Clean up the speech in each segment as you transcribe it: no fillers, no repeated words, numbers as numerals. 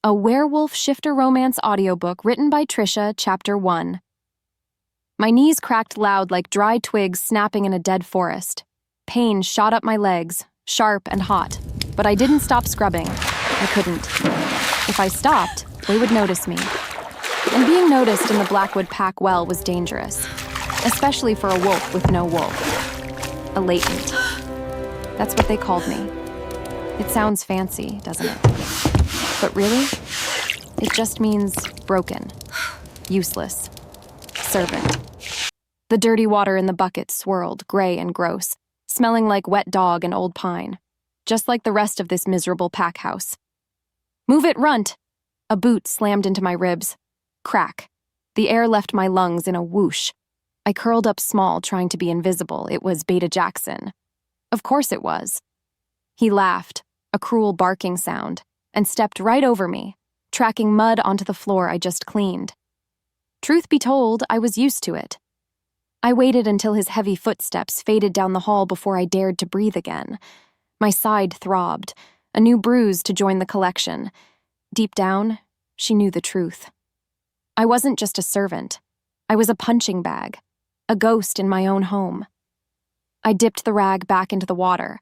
A Werewolf Shifter Romance audiobook written by Trisha, Chapter 1. My knees cracked loud like dry twigs snapping in a dead forest. Pain shot up my legs, sharp and hot, but I didn't stop scrubbing. I couldn't. If I stopped, they would notice me. And being noticed in the Blackwood Pack well was dangerous, especially for a wolf with no wolf. A latent. That's what they called me. It sounds fancy, doesn't it? But really, it just means broken, useless, servant. The dirty water in the bucket swirled, gray and gross, smelling like wet dog and old pine, just like the rest of this miserable pack house. Move it, runt! A boot slammed into my ribs. Crack. The air left my lungs in a whoosh. I curled up small, trying to be invisible. It was Beta Jackson. Of course it was. He laughed, a cruel barking sound, and stepped right over me, tracking mud onto the floor I just cleaned. Truth be told, I was used to it. I waited until his heavy footsteps faded down the hall before I dared to breathe again. My side throbbed, a new bruise to join the collection. Deep down, she knew the truth. I wasn't just a servant. I was a punching bag, a ghost in my own home. I dipped the rag back into the water.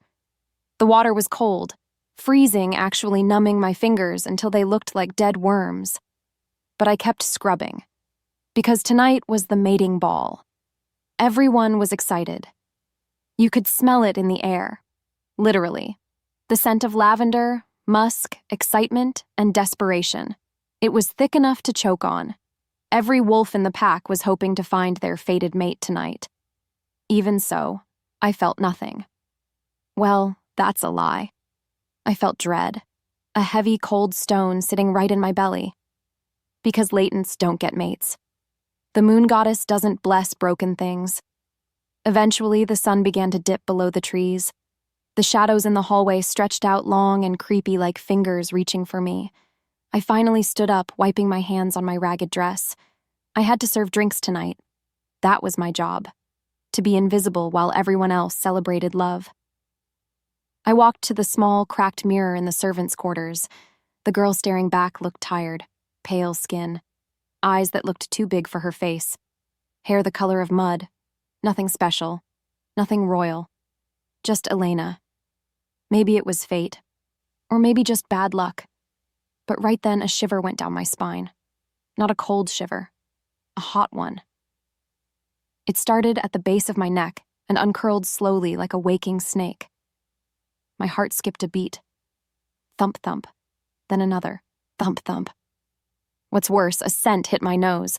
The water was cold, freezing, actually numbing my fingers until they looked like dead worms. But I kept scrubbing, because tonight was the mating ball. Everyone was excited. You could smell it in the air, literally. The scent of lavender, musk, excitement, and desperation. It was thick enough to choke on. Every wolf in the pack was hoping to find their fated mate tonight. Even so, I felt nothing. Well, that's a lie. I felt dread, a heavy, cold stone sitting right in my belly. Because latents don't get mates. The moon goddess doesn't bless broken things. Eventually, the sun began to dip below the trees. The shadows in the hallway stretched out long and creepy like fingers reaching for me. I finally stood up, wiping my hands on my ragged dress. I had to serve drinks tonight. That was my job. To be invisible while everyone else celebrated love. I walked to the small, cracked mirror in the servants' quarters. The girl staring back looked tired, pale skin, eyes that looked too big for her face, hair the color of mud, nothing special, nothing royal, just Elena. Maybe it was fate, or maybe just bad luck. But right then a shiver went down my spine. Not a cold shiver, a hot one. It started at the base of my neck and uncurled slowly like a waking snake. My heart skipped a beat. Thump, thump. Then another. Thump, thump. What's worse, a scent hit my nose.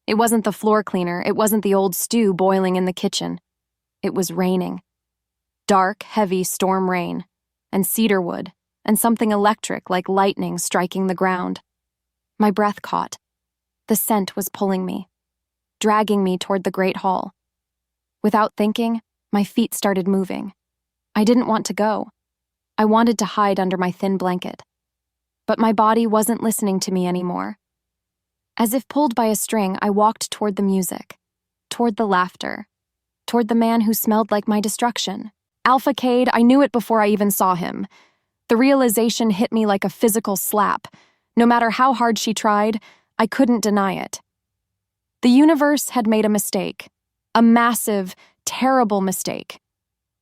It wasn't the floor cleaner. It wasn't the old stew boiling in the kitchen. It was raining. Dark, heavy storm rain. And cedar wood. And something electric like lightning striking the ground. My breath caught. The scent was pulling me, dragging me toward the great hall. Without thinking, my feet started moving. I didn't want to go. I wanted to hide under my thin blanket. But my body wasn't listening to me anymore. As if pulled by a string, I walked toward the music, toward the laughter, toward the man who smelled like my destruction. Alpha Kade, I knew it before I even saw him. The realization hit me like a physical slap. No matter how hard she tried, I couldn't deny it. The universe had made a mistake. A massive, terrible mistake.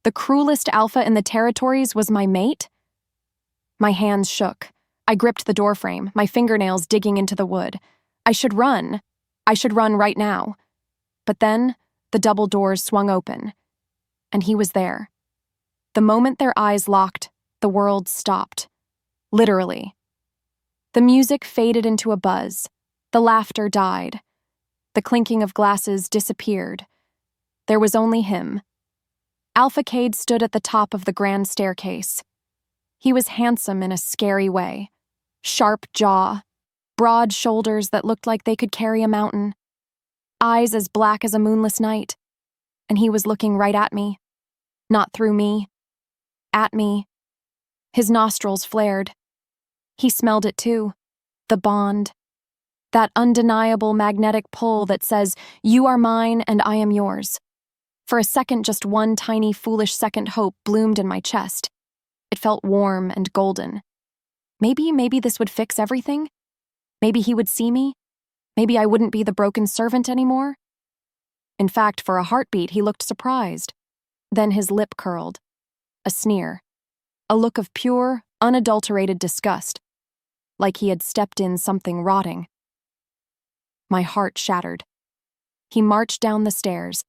The cruelest alpha in the territories was my mate? My hands shook. I gripped the doorframe, my fingernails digging into the wood. I should run. I should run right now. But then, the double doors swung open. And he was there. The moment their eyes locked, the world stopped. Literally. The music faded into a buzz. The laughter died. The clinking of glasses disappeared. There was only him. Alpha Kade stood at the top of the grand staircase. He was handsome in a scary way. Sharp jaw, broad shoulders that looked like they could carry a mountain, eyes as black as a moonless night. And he was looking right at me. Not through me. At me. His nostrils flared. He smelled it too. The bond. That undeniable magnetic pull that says, you are mine and I am yours. For a second, just one tiny, foolish second hope bloomed in my chest. It felt warm and golden. Maybe this would fix everything? Maybe he would see me? Maybe I wouldn't be the broken servant anymore? In fact, for a heartbeat, he looked surprised. Then his lip curled. A sneer. A look of pure, unadulterated disgust. Like he had stepped in something rotting. My heart shattered. He marched down the stairs.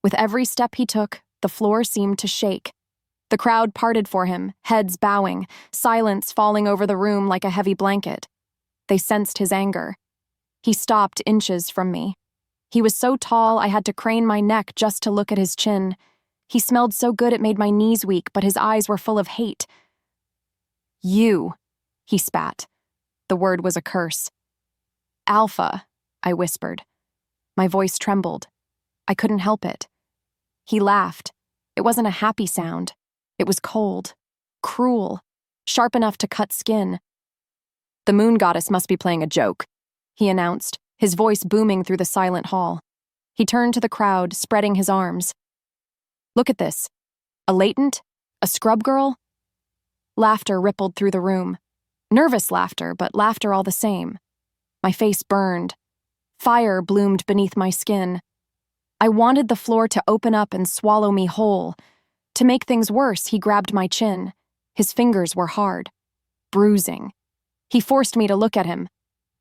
With every step he took, the floor seemed to shake. The crowd parted for him, heads bowing, silence falling over the room like a heavy blanket. They sensed his anger. He stopped inches from me. He was so tall I had to crane my neck just to look at his chin. He smelled so good it made my knees weak, but his eyes were full of hate. "You," he spat. The word was a curse. "Alpha," I whispered. My voice trembled. I couldn't help it. He laughed. It wasn't a happy sound. It was cold, cruel, sharp enough to cut skin. "The moon goddess must be playing a joke," he announced, his voice booming through the silent hall. He turned to the crowd, spreading his arms. "Look at this. A latent? A scrub girl?" Laughter rippled through the room. Nervous laughter, but laughter all the same. My face burned. Fire bloomed beneath my skin. I wanted the floor to open up and swallow me whole. To make things worse, he grabbed my chin. His fingers were hard, bruising. He forced me to look at him.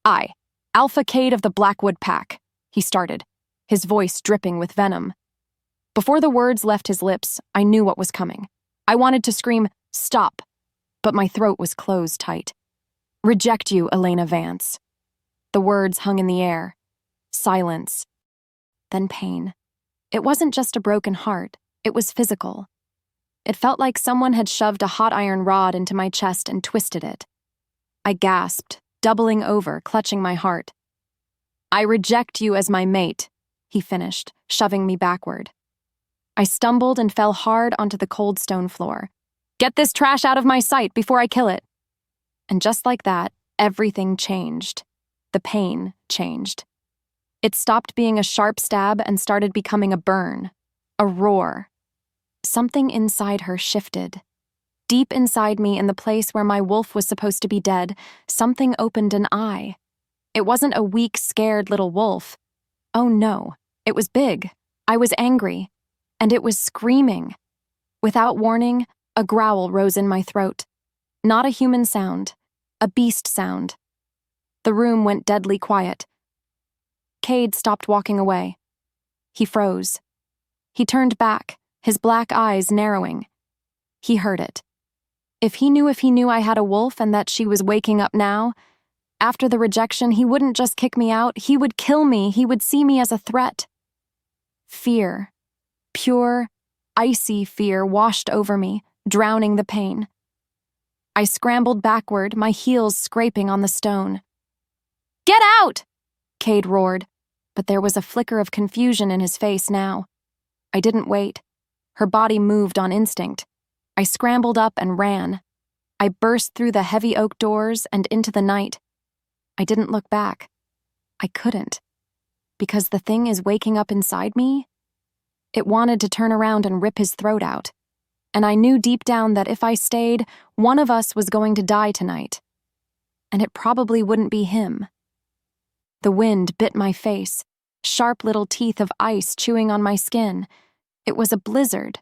"I, Alpha Kade of the Blackwood Pack," he started, his voice dripping with venom. Before the words left his lips, I knew what was coming. I wanted to scream, "Stop," but my throat was closed tight. "Reject you, Elena Vance." The words hung in the air. Silence. Then pain. It wasn't just a broken heart, it was physical. It felt like someone had shoved a hot iron rod into my chest and twisted it. I gasped, doubling over, clutching my heart. "I reject you as my mate," he finished, shoving me backward. I stumbled and fell hard onto the cold stone floor. "Get this trash out of my sight before I kill it." And just like that, everything changed. The pain changed. It stopped being a sharp stab and started becoming a burn, a roar. Something inside her shifted. Deep inside me, in the place where my wolf was supposed to be dead, something opened an eye. It wasn't a weak, scared little wolf. Oh no, it was big. I was angry. And it was screaming. Without warning, a growl rose in my throat. Not a human sound, a beast sound. The room went deadly quiet. Kade stopped walking away. He froze. He turned back, his black eyes narrowing. He heard it. If he knew I had a wolf and that she was waking up now, after the rejection, he wouldn't just kick me out, he would kill me, he would see me as a threat. Fear. Pure, icy fear washed over me, drowning the pain. I scrambled backward, my heels scraping on the stone. "Get out!" Kade roared, but there was a flicker of confusion in his face now. I didn't wait. Her body moved on instinct. I scrambled up and ran. I burst through the heavy oak doors and into the night. I didn't look back. I couldn't. Because the thing is waking up inside me. It wanted to turn around and rip his throat out. And I knew deep down that if I stayed, one of us was going to die tonight. And it probably wouldn't be him. The wind bit my face, sharp little teeth of ice chewing on my skin. It was a blizzard.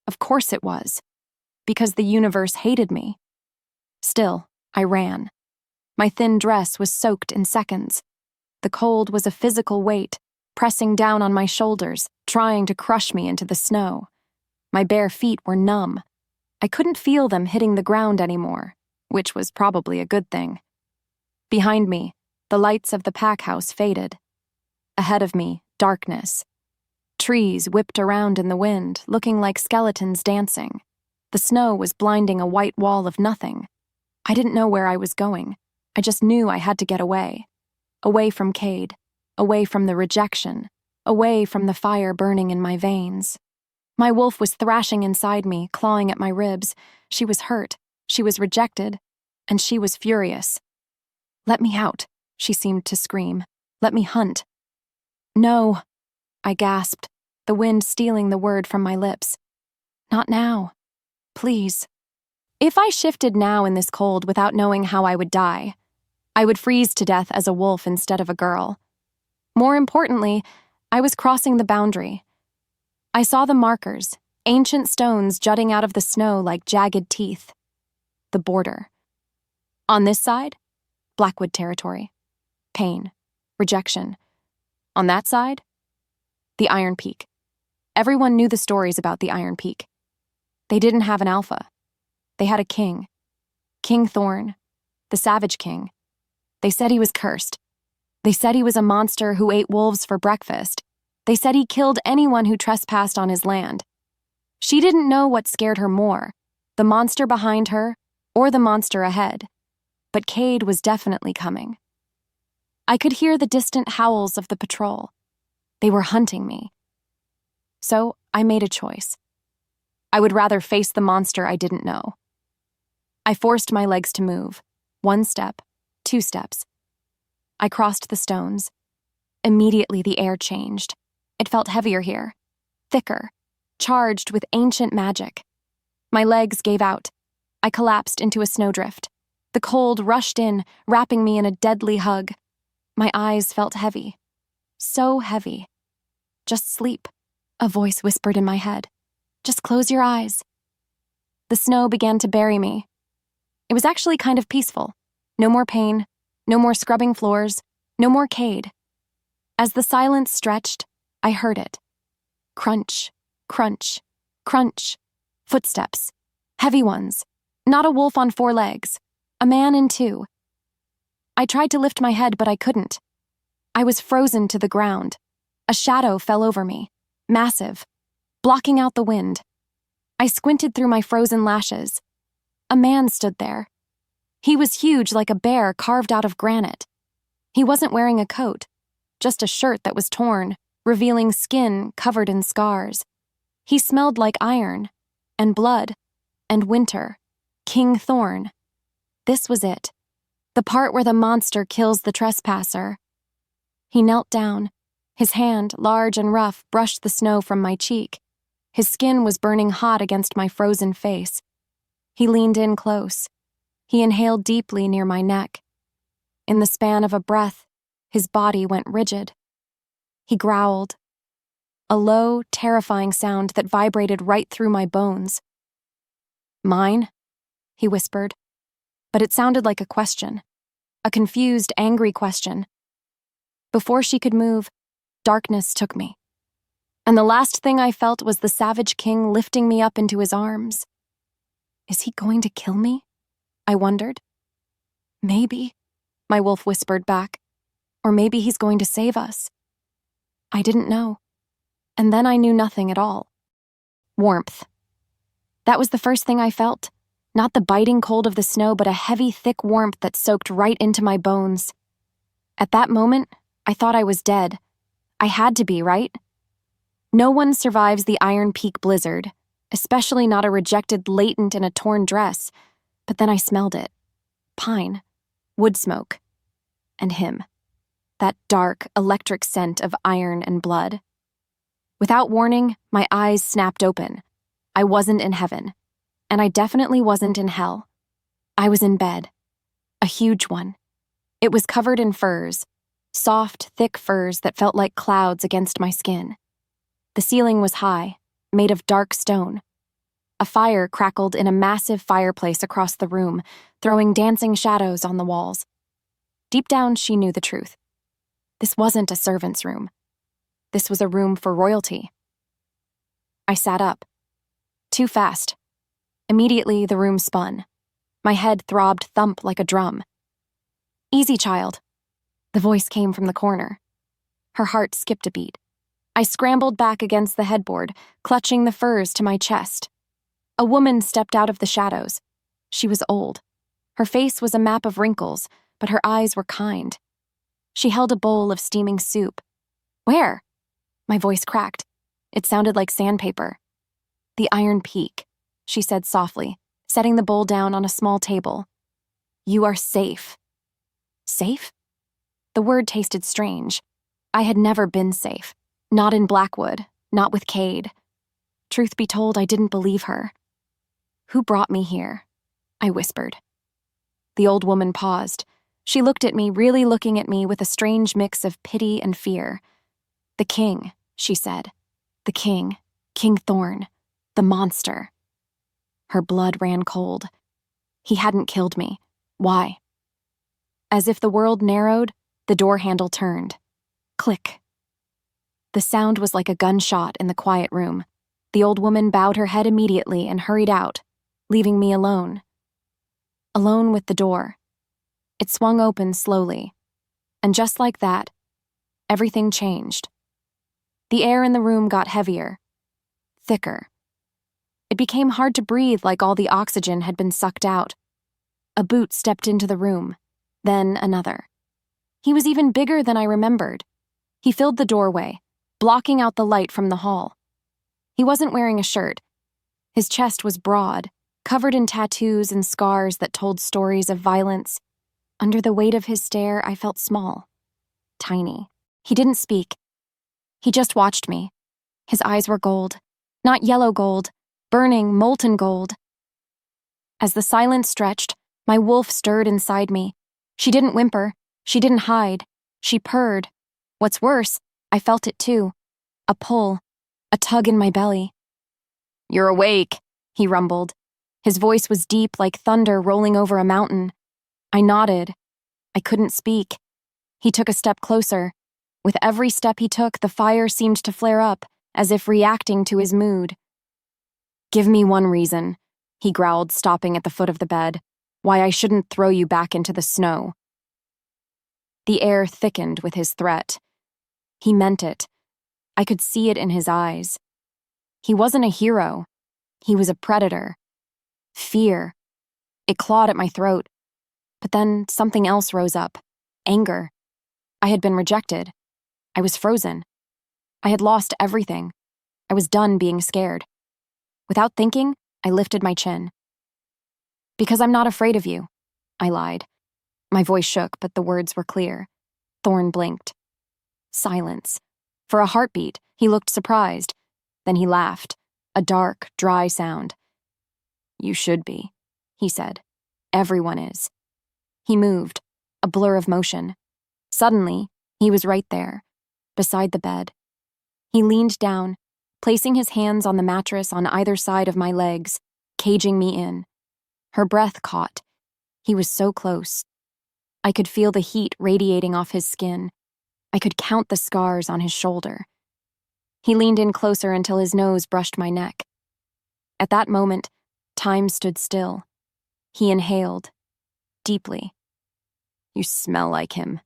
Of course it was. Because the universe hated me. Still, I ran. My thin dress was soaked in seconds. The cold was a physical weight, pressing down on my shoulders, trying to crush me into the snow. My bare feet were numb. I couldn't feel them hitting the ground anymore, which was probably a good thing. Behind me, the lights of the pack house faded. Ahead of me, darkness. Trees whipped around in the wind, looking like skeletons dancing. The snow was blinding a white wall of nothing. I didn't know where I was going. I just knew I had to get away. Away from Kade. Away from the rejection. Away from the fire burning in my veins. My wolf was thrashing inside me, clawing at my ribs. She was hurt. She was rejected. And she was furious. "Let me out," she seemed to scream. "Let me hunt." "No," I gasped, the wind stealing the word from my lips. "Not now. Please." If I shifted now in this cold without knowing how I would die, I would freeze to death as a wolf instead of a girl. More importantly, I was crossing the boundary. I saw the markers, ancient stones jutting out of the snow like jagged teeth. The border. On this side, Blackwood territory. Pain. Rejection. On that side, the Iron Peak. Everyone knew the stories about the Iron Peak. They didn't have an alpha. They had a king. King Thorn. The Savage King. They said he was cursed. They said he was a monster who ate wolves for breakfast. They said he killed anyone who trespassed on his land. She didn't know what scared her more, the monster behind her or the monster ahead. But Kade was definitely coming. I could hear the distant howls of the patrol. They were hunting me. So I made a choice. I would rather face the monster I didn't know. I forced my legs to move. 1 step, 2 steps. I crossed the stones. Immediately the air changed. It felt heavier here, thicker, charged with ancient magic. My legs gave out. I collapsed into a snowdrift. The cold rushed in, wrapping me in a deadly hug. My eyes felt heavy. So heavy. Just sleep, a voice whispered in my head. Just close your eyes. The snow began to bury me. It was actually kind of peaceful. No more pain, no more scrubbing floors, no more Kade. As the silence stretched, I heard it. Crunch, crunch, crunch. Footsteps. Heavy ones. Not a wolf on 4 legs. A man in 2. I tried to lift my head, but I couldn't. I was frozen to the ground. A shadow fell over me. Massive. Blocking out the wind. I squinted through my frozen lashes. A man stood there. He was huge like a bear carved out of granite. He wasn't wearing a coat, just a shirt that was torn, revealing skin covered in scars. He smelled like iron, and blood, and winter. King Thorn. This was it. The part where the monster kills the trespasser. He knelt down. His hand, large and rough, brushed the snow from my cheek. His skin was burning hot against my frozen face. He leaned in close. He inhaled deeply near my neck. In the span of a breath, his body went rigid. He growled. A low, terrifying sound that vibrated right through my bones. "Mine?" he whispered. But it sounded like a question. A confused, angry question. Before she could move, darkness took me. And the last thing I felt was the Savage King lifting me up into his arms. Is he going to kill me? I wondered. Maybe, my wolf whispered back. Or maybe he's going to save us. I didn't know. And then I knew nothing at all. Warmth. That was the first thing I felt. Not the biting cold of the snow, but a heavy, thick warmth that soaked right into my bones. At that moment, I thought I was dead. I had to be, right? No one survives the Iron Peak blizzard, especially not a rejected Latent in a torn dress. But then I smelled it. Pine. Wood smoke. And him. That dark, electric scent of iron and blood. Without warning, my eyes snapped open. I wasn't in heaven. And I definitely wasn't in hell. I was in bed. A huge one. It was covered in furs. Soft, thick furs that felt like clouds against my skin. The ceiling was high, made of dark stone. A fire crackled in a massive fireplace across the room, throwing dancing shadows on the walls. Deep down, she knew the truth. This wasn't a servant's room. This was a room for royalty. I sat up. Too fast. Immediately, the room spun. My head throbbed thump like a drum. "Easy, child." The voice came from the corner. Her heart skipped a beat. I scrambled back against the headboard, clutching the furs to my chest. A woman stepped out of the shadows. She was old. Her face was a map of wrinkles, but her eyes were kind. She held a bowl of steaming soup. "Where?" My voice cracked. It sounded like sandpaper. "The Iron Peak," she said softly, setting the bowl down on a small table. "You are safe." Safe? The word tasted strange. I had never been safe. Not in Blackwood, not with Kade. Truth be told, I didn't believe her. Who brought me here? I whispered. The old woman paused. She looked at me, really looking at me with a strange mix of pity and fear. "The king," she said. "The king. King Thorn. The monster." Her blood ran cold. He hadn't killed me. Why? As if the world narrowed, the door handle turned. Click. The sound was like a gunshot in the quiet room. The old woman bowed her head immediately and hurried out, leaving me alone. Alone with the door. It swung open slowly, and just like that, everything changed. The air in the room got heavier, thicker. It became hard to breathe, like all the oxygen had been sucked out. A boot stepped into the room, then another. He was even bigger than I remembered. He filled the doorway, blocking out the light from the hall. He wasn't wearing a shirt. His chest was broad, covered in tattoos and scars that told stories of violence. Under the weight of his stare, I felt small, tiny. He didn't speak. He just watched me. His eyes were gold, not yellow gold, burning, molten gold. As the silence stretched, my wolf stirred inside me. She didn't whimper. She didn't hide. She purred. What's worse, I felt it too. A pull, a tug in my belly. "You're awake," he rumbled. His voice was deep, like thunder rolling over a mountain. I nodded. I couldn't speak. He took a step closer. With every step he took, the fire seemed to flare up, as if reacting to his mood. "Give me one reason," he growled, stopping at the foot of the bed, "why I shouldn't throw you back into the snow." The air thickened with his threat. He meant it. I could see it in his eyes. He wasn't a hero. He was a predator. Fear. It clawed at my throat. But then something else rose up. Anger. I had been rejected. I was frozen. I had lost everything. I was done being scared. Without thinking, I lifted my chin. "Because I'm not afraid of you," I lied. My voice shook, but the words were clear. Thorn blinked. Silence. For a heartbeat, he looked surprised. Then he laughed, a dark, dry sound. "You should be," he said. "Everyone is." He moved, a blur of motion. Suddenly, he was right there, beside the bed. He leaned down, placing his hands on the mattress on either side of my legs, caging me in. Her breath caught. He was so close. I could feel the heat radiating off his skin. I could count the scars on his shoulder. He leaned in closer until his nose brushed my neck. At that moment, time stood still. He inhaled, deeply. "You smell like him,"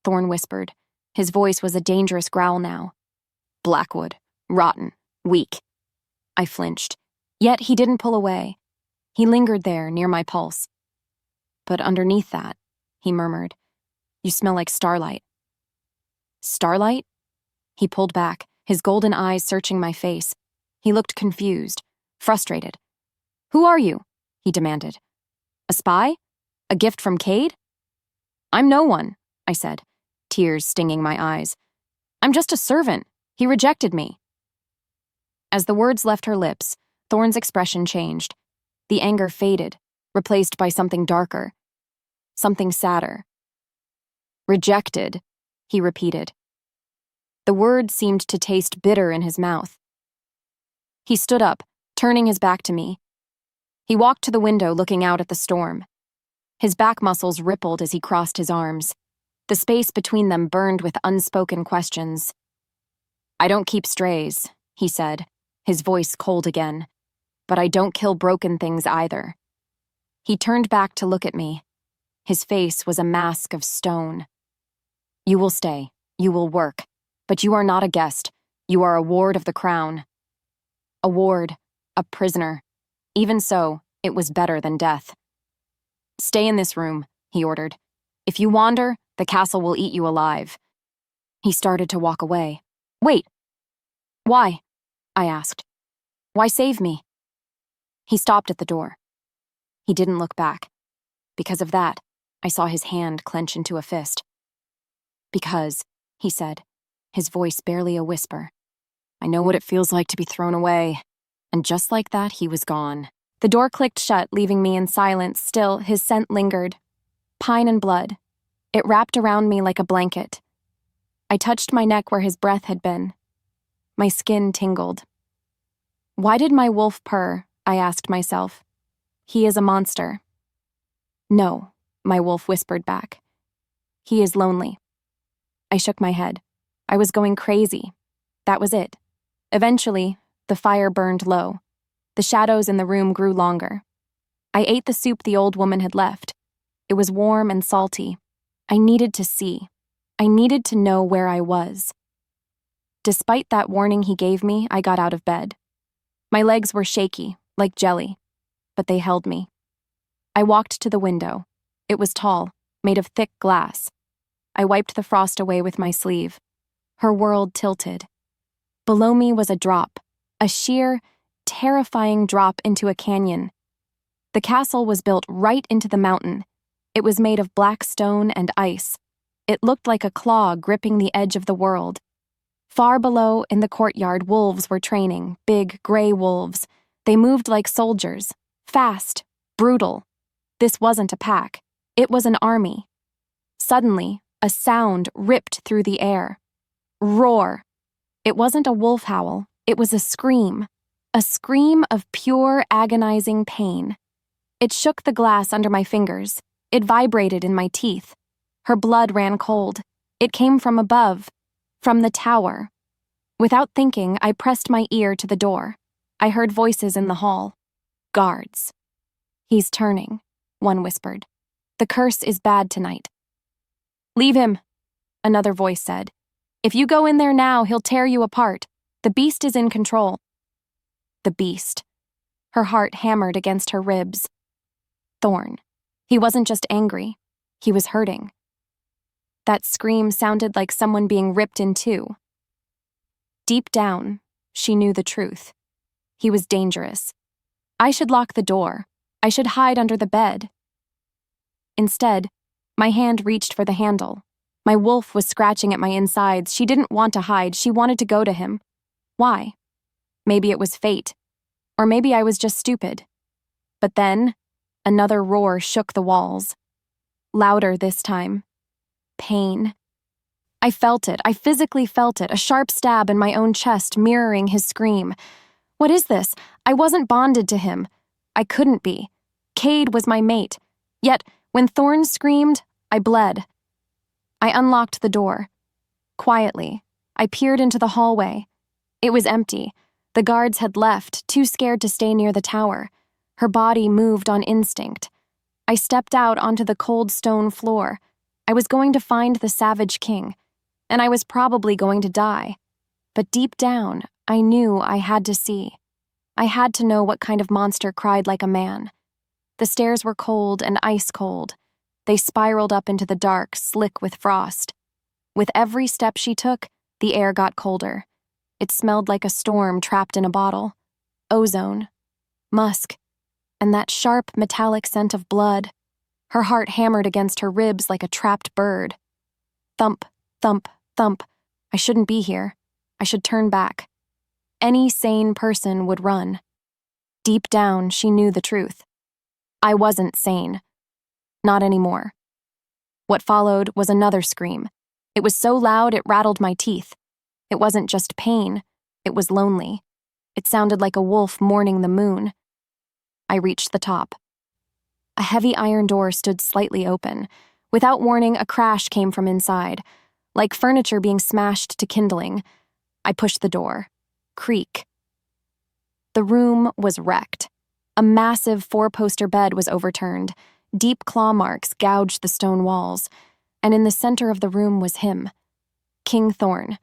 Thorn whispered. His voice was a dangerous growl now. "Blackwood, rotten, weak." I flinched. Yet he didn't pull away. He lingered there, near my pulse. "But underneath that," he murmured, "you smell like starlight." "Starlight?" He pulled back, his golden eyes searching my face. He looked confused, frustrated. "Who are you?" he demanded. "A spy? A gift from Kade?" "I'm no one," I said, tears stinging my eyes. "I'm just a servant. He rejected me." As the words left her lips, Thorn's expression changed. The anger faded, replaced by something darker, something sadder. "Rejected," he repeated. The word seemed to taste bitter in his mouth. He stood up, turning his back to me. He walked to the window, looking out at the storm. His back muscles rippled as he crossed his arms. The space between them burned with unspoken questions. "I don't keep strays," he said, his voice cold again. "But I don't kill broken things either." He turned back to look at me. His face was a mask of stone. "You will stay. You will work. But you are not a guest. You are a ward of the crown." A ward, a prisoner. Even so, it was better than death. "Stay in this room," he ordered. "If you wander, the castle will eat you alive." He started to walk away. "Wait." "Why?" I asked. "Why save me?" He stopped at the door. He didn't look back. Because of that, I saw his hand clench into a fist. "Because," he said, his voice barely a whisper, "I know what it feels like to be thrown away." And just like that, he was gone. The door clicked shut, leaving me in silence. Still, his scent lingered. Pine and blood. It wrapped around me like a blanket. I touched my neck where his breath had been. My skin tingled. Why did my wolf purr? I asked myself. He is a monster. No, my wolf whispered back. He is lonely. I shook my head. I was going crazy. That was it. Eventually, the fire burned low. The shadows in the room grew longer. I ate the soup the old woman had left. It was warm and salty. I needed to see. I needed to know where I was. Despite that warning he gave me, I got out of bed. My legs were shaky, like jelly, but they held me. I walked to the window. It was tall, made of thick glass. I wiped the frost away with my sleeve. Her world tilted. Below me was a drop, a sheer, terrifying drop into a canyon. The castle was built right into the mountain. It was made of black stone and ice. It looked like a claw gripping the edge of the world. Far below, in the courtyard, wolves were training, big, gray wolves. They moved like soldiers, fast, brutal. This wasn't a pack. It was an army. Suddenly, a sound ripped through the air. Roar. It wasn't a wolf howl. It was a scream of pure, agonizing pain. It shook the glass under my fingers. It vibrated in my teeth. Her blood ran cold. It came from above, from the tower. Without thinking, I pressed my ear to the door. I heard voices in the hall. Guards. He's turning, one whispered. The curse is bad tonight. Leave him, another voice said. If you go in there now, he'll tear you apart. The beast is in control. The beast. Her heart hammered against her ribs. Thorn. He wasn't just angry. He was hurting. That scream sounded like someone being ripped in two. Deep down, she knew the truth. He was dangerous. I should lock the door. I should hide under the bed. Instead, my hand reached for the handle. My wolf was scratching at my insides. She didn't want to hide. She wanted to go to him. Why? Maybe it was fate. Or maybe I was just stupid. But then, another roar shook the walls. Louder this time. Pain. I felt it. I physically felt it, a sharp stab in my own chest mirroring his scream. What is this? I wasn't bonded to him. I couldn't be. Kade was my mate. Yet, when Thorn screamed, I bled. I unlocked the door. Quietly, I peered into the hallway. It was empty. The guards had left, too scared to stay near the tower. Her body moved on instinct. I stepped out onto the cold stone floor. I was going to find the Savage King, and I was probably going to die. But deep down, I knew I had to see. I had to know what kind of monster cried like a man. The stairs were cold and ice cold. They spiraled up into the dark, slick with frost. With every step she took, the air got colder. It smelled like a storm trapped in a bottle. Ozone, musk, and that sharp, metallic scent of blood. Her heart hammered against her ribs like a trapped bird. Thump, thump, thump. I shouldn't be here. I should turn back. Any sane person would run. Deep down, she knew the truth. I wasn't sane. Not anymore. What followed was another scream. It was so loud it rattled my teeth. It wasn't just pain. It was lonely. It sounded like a wolf mourning the moon. I reached the top. A heavy iron door stood slightly open. Without warning, a crash came from inside, like furniture being smashed to kindling. I pushed the door. Creak. The room was wrecked. A massive four-poster bed was overturned. Deep claw marks gouged the stone walls, and in the center of the room was him, King Thorn.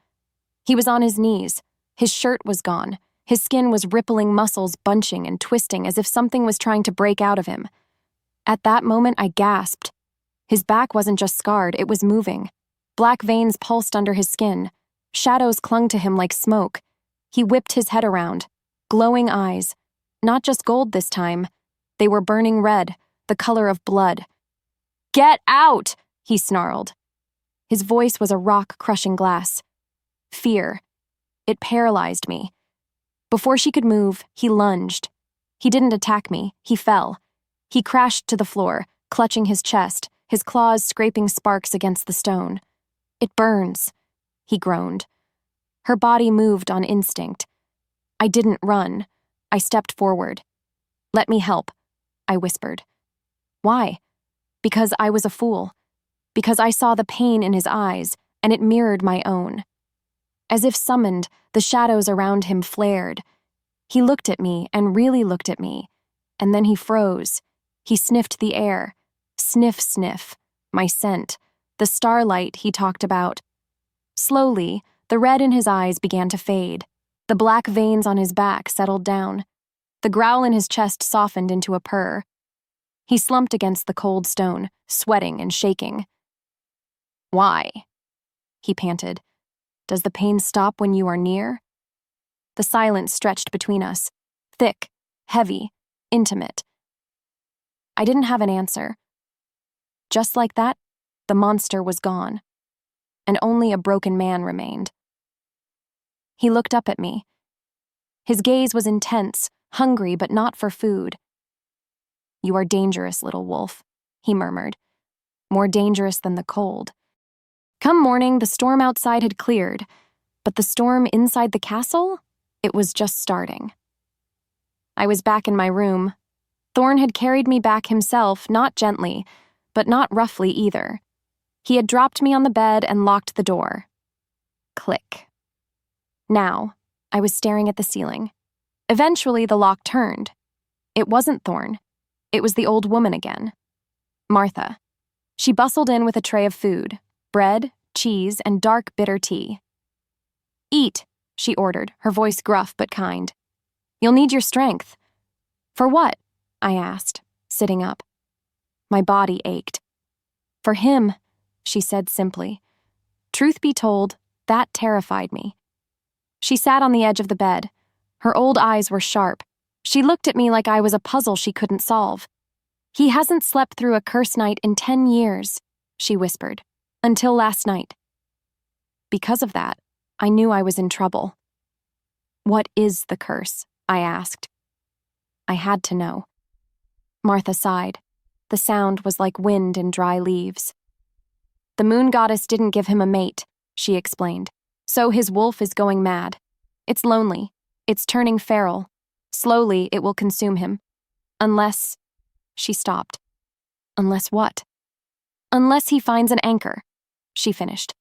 He was on his knees. His shirt was gone. His skin was rippling, muscles bunching and twisting as if something was trying to break out of him. At that moment, I gasped. His back wasn't just scarred, it was moving. Black veins pulsed under his skin. Shadows clung to him like smoke. He whipped his head around. Glowing eyes. Not just gold this time. They were burning red, the color of blood. "Get out!" he snarled. His voice was a rock crushing glass. Fear. It paralyzed me. Before she could move, he lunged. He didn't attack me, he fell. He crashed to the floor, clutching his chest, his claws scraping sparks against the stone. It burns, he groaned. Her body moved on instinct. I didn't run. I stepped forward. Let me help, I whispered. Why? Because I was a fool. Because I saw the pain in his eyes, and it mirrored my own. As if summoned, the shadows around him flared. He looked at me and really looked at me, and then he froze. He sniffed the air. Sniff, sniff. My scent. The starlight he talked about. Slowly, the red in his eyes began to fade. The black veins on his back settled down. The growl in his chest softened into a purr. He slumped against the cold stone, sweating and shaking. Why? He panted. Does the pain stop when you are near? The silence stretched between us, thick, heavy, intimate. I didn't have an answer. Just like that, the monster was gone, and only a broken man remained. He looked up at me. His gaze was intense, hungry but not for food. You are dangerous, little wolf, he murmured. More dangerous than the cold. Come morning, the storm outside had cleared, but the storm inside the castle, it was just starting. I was back in my room. Thorn had carried me back himself, not gently, but not roughly either. He had dropped me on the bed and locked the door. Click. Now, I was staring at the ceiling. Eventually, the lock turned. It wasn't Thorn. It was the old woman again. Martha. She bustled in with a tray of food, bread, cheese, and dark, bitter tea. Eat, she ordered, her voice gruff but kind. You'll need your strength. For what? I asked, sitting up. My body ached. For him, she said simply. Truth be told, that terrified me. She sat on the edge of the bed. Her old eyes were sharp. She looked at me like I was a puzzle she couldn't solve. He hasn't slept through a curse night in 10 years, she whispered, until last night. Because of that, I knew I was in trouble. What is the curse? I asked. I had to know. Martha sighed. The sound was like wind in dry leaves. The moon goddess didn't give him a mate, she explained. So his wolf is going mad. It's lonely. It's turning feral. Slowly, it will consume him. Unless... She stopped. Unless what? Unless he finds an anchor, she finished.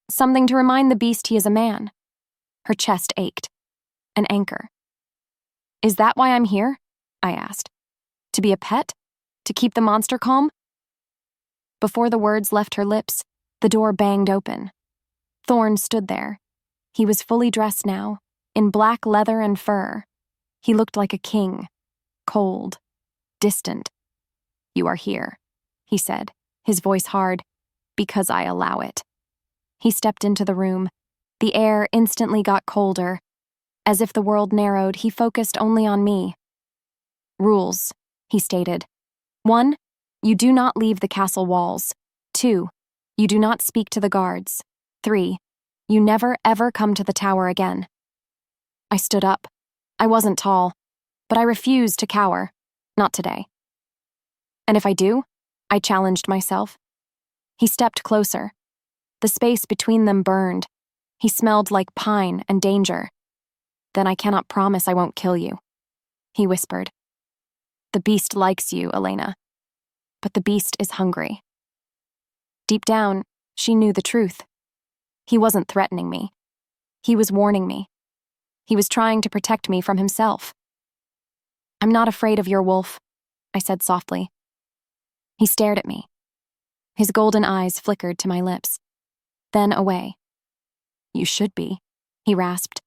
Something to remind the beast he is a man. Her chest ached. An anchor. Is that why I'm here? I asked. To be a pet? To keep the monster calm? Before the words left her lips, the door banged open. Thorn stood there. He was fully dressed now, in black leather and fur. He looked like a king, cold, distant. You are here, he said, his voice hard, because I allow it. He stepped into the room. The air instantly got colder. As if the world narrowed, he focused only on me. Rules, he stated. 1, you do not leave the castle walls. 2, you do not speak to the guards. 3, you never ever come to the tower again. I stood up. I wasn't tall, but I refused to cower. Not today. And if I do? I challenged myself. He stepped closer. The space between them burned. He smelled like pine and danger. Then I cannot promise I won't kill you, he whispered. The beast likes you, Elena. But the beast is hungry. Deep down, she knew the truth. He wasn't threatening me. He was warning me. He was trying to protect me from himself. I'm not afraid of your wolf, I said softly. He stared at me. His golden eyes flickered to my lips, then away. You should be, he rasped.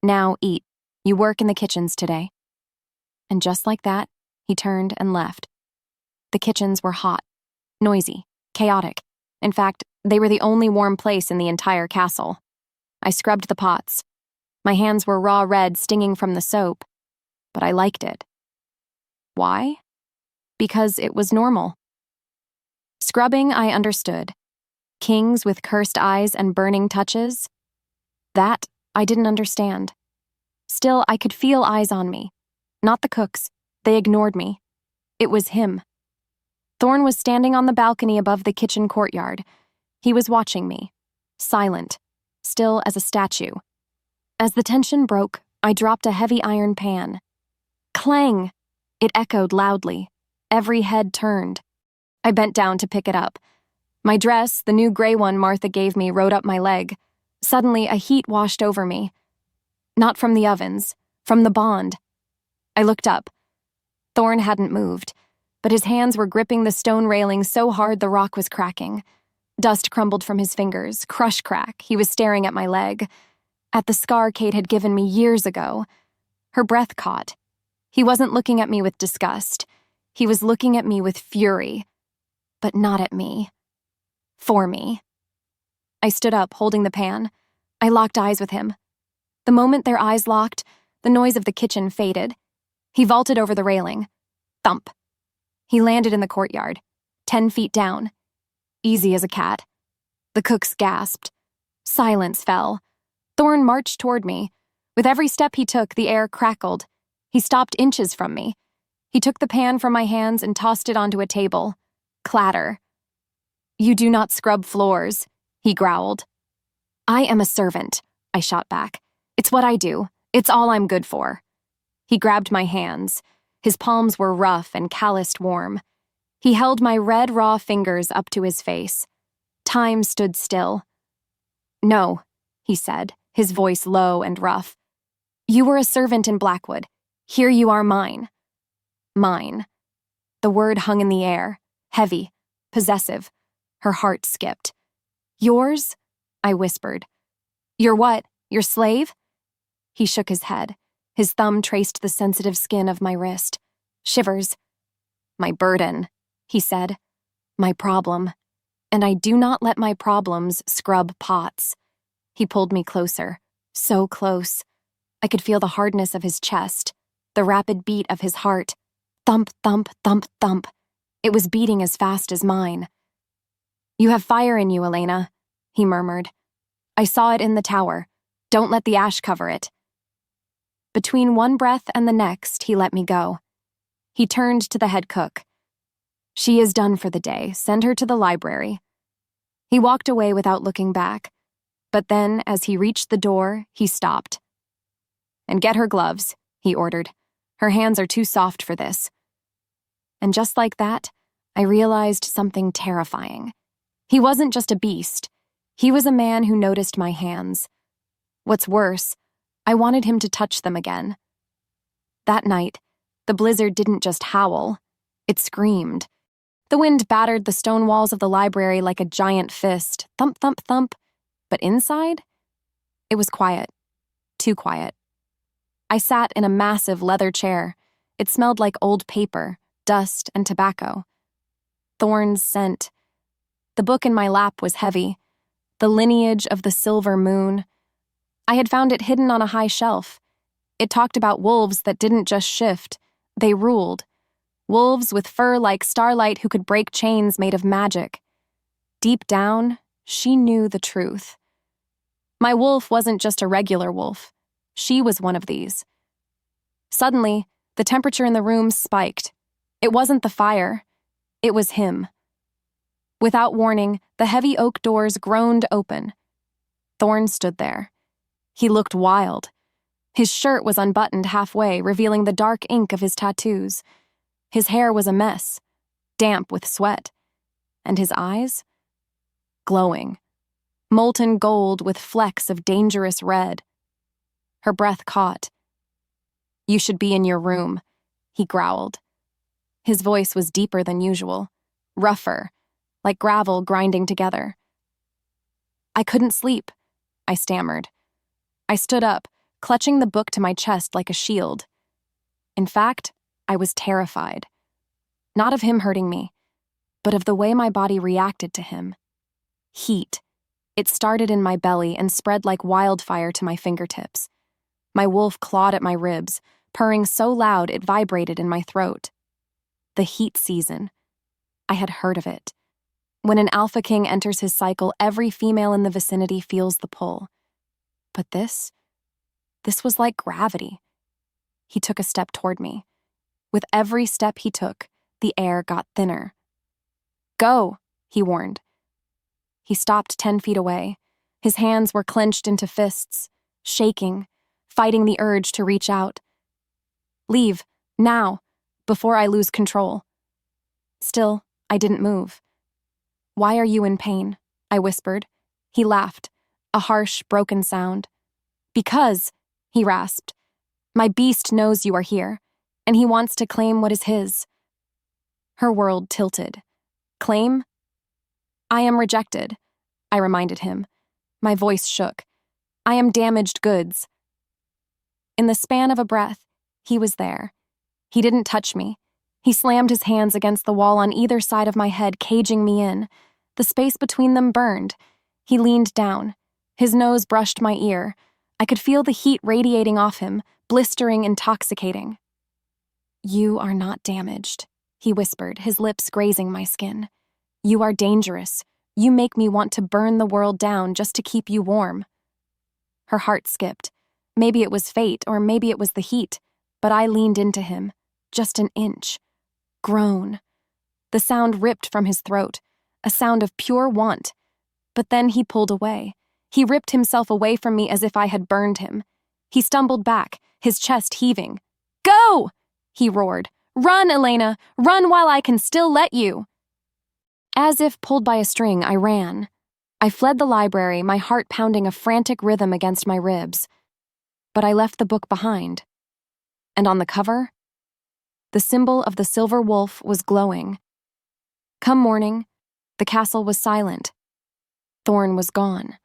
Now eat. You work in the kitchens today. And just like that, he turned and left. The kitchens were hot, noisy, chaotic. In fact, they were the only warm place in the entire castle. I scrubbed the pots. My hands were raw red, stinging from the soap, but I liked it. Why? Because it was normal. Scrubbing, I understood. Kings with cursed eyes and burning touches? That I didn't understand. Still, I could feel eyes on me. Not the cooks. They ignored me. It was him. Thorn was standing on the balcony above the kitchen courtyard. He was watching me, silent, still as a statue. As the tension broke, I dropped a heavy iron pan. Clang! It echoed loudly. Every head turned. I bent down to pick it up. My dress, the new gray one Martha gave me, rode up my leg. Suddenly, a heat washed over me. Not from the ovens, from the bond. I looked up. Thorn hadn't moved, but his hands were gripping the stone railing so hard the rock was cracking. Dust crumbled from his fingers, crack. He was staring at my leg. At the scar Kade had given me years ago. Her breath caught. He wasn't looking at me with disgust. He was looking at me with fury. But not at me. For me. I stood up, holding the pan. I locked eyes with him. The moment their eyes locked, the noise of the kitchen faded. He vaulted over the railing. Thump. He landed in the courtyard, 10 feet down. Easy as a cat. The cooks gasped. Silence fell. Thorn marched toward me. With every step he took, the air crackled. He stopped inches from me. He took the pan from my hands and tossed it onto a table. Clatter. "You do not scrub floors," he growled. "I am a servant," I shot back. "It's what I do. It's all I'm good for." He grabbed my hands. His palms were rough and calloused warm. He held my red, raw fingers up to his face. Time stood still. "No," he said, his voice low and rough. "You were a servant in Blackwood. Here you are mine." Mine. The word hung in the air, heavy, possessive. Her heart skipped. "Yours?" I whispered. "Your what? Your slave?" He shook his head. His thumb traced the sensitive skin of my wrist. Shivers. "My burden," he said. "My problem. And I do not let my problems scrub pots." He pulled me closer. So close. I could feel the hardness of his chest, the rapid beat of his heart. Thump, thump, thump, thump. It was beating as fast as mine. "You have fire in you, Elena," he murmured. "I saw it in the tower. Don't let the ash cover it." Between one breath and the next, he let me go. He turned to the head cook. "She is done for the day. Send her to the library." He walked away without looking back. But then, as he reached the door, he stopped. "And get her gloves," he ordered. "Her hands are too soft for this." And just like that, I realized something terrifying. He wasn't just a beast. He was a man who noticed my hands. What's worse, I wanted him to touch them again. That night, the blizzard didn't just howl. It screamed. The wind battered the stone walls of the library like a giant fist. Thump, thump, thump. But inside, it was quiet. Too quiet. I sat in a massive leather chair. It smelled like old paper, dust, and tobacco. Thorn's scent. The book in my lap was heavy. The Lineage of the Silver Moon. I had found it hidden on a high shelf. It talked about wolves that didn't just shift. They ruled. Wolves with fur like starlight who could break chains made of magic. Deep down, she knew the truth. My wolf wasn't just a regular wolf. She was one of these. Suddenly, the temperature in the room spiked. It wasn't the fire. It was him. Without warning, the heavy oak doors groaned open. Thorn stood there. He looked wild. His shirt was unbuttoned halfway, revealing the dark ink of his tattoos. His hair was a mess, damp with sweat. And his eyes? Glowing. Molten gold with flecks of dangerous red. Her breath caught. "You should be in your room," he growled. His voice was deeper than usual, rougher, like gravel grinding together. "I couldn't sleep," I stammered. I stood up, clutching the book to my chest like a shield. In fact, I was terrified. Not of him hurting me, but of the way my body reacted to him. Heat. It started in my belly and spread like wildfire to my fingertips. My wolf clawed at my ribs, purring so loud it vibrated in my throat. The heat season. I had heard of it. When an alpha king enters his cycle, every female in the vicinity feels the pull. But this was like gravity. he took a step toward me. With every step he took, the air got thinner. "Go," he warned. He stopped 10 feet away. His hands were clenched into fists, shaking, fighting the urge to reach out. "Leave, now, before I lose control." Still, I didn't move. "Why are you in pain?" I whispered. He laughed, a harsh, broken sound. "Because," he rasped, "my beast knows you are here, and he wants to claim what is his." Her world tilted. "Claim?" "I am rejected," I reminded him. My voice shook. "I am damaged goods." In the span of a breath, he was there. He didn't touch me. He slammed his hands against the wall on either side of my head, caging me in. The space between them burned. He leaned down. His nose brushed my ear. I could feel the heat radiating off him, blistering, intoxicating. "You are not damaged," he whispered, his lips grazing my skin. "You are dangerous. You make me want to burn the world down just to keep you warm." Her heart skipped. Maybe it was fate, or maybe it was the heat, but I leaned into him, just an inch. Groan. The sound ripped from his throat, a sound of pure want. But then he pulled away. He ripped himself away from me as if I had burned him. He stumbled back, his chest heaving. "Go!" he roared. "Run, Elena! Run while I can still let you!" As if pulled by a string, I ran. I fled the library, my heart pounding a frantic rhythm against my ribs. But I left the book behind. And on the cover, the symbol of the silver wolf was glowing. Come morning, the castle was silent. Thorn was gone.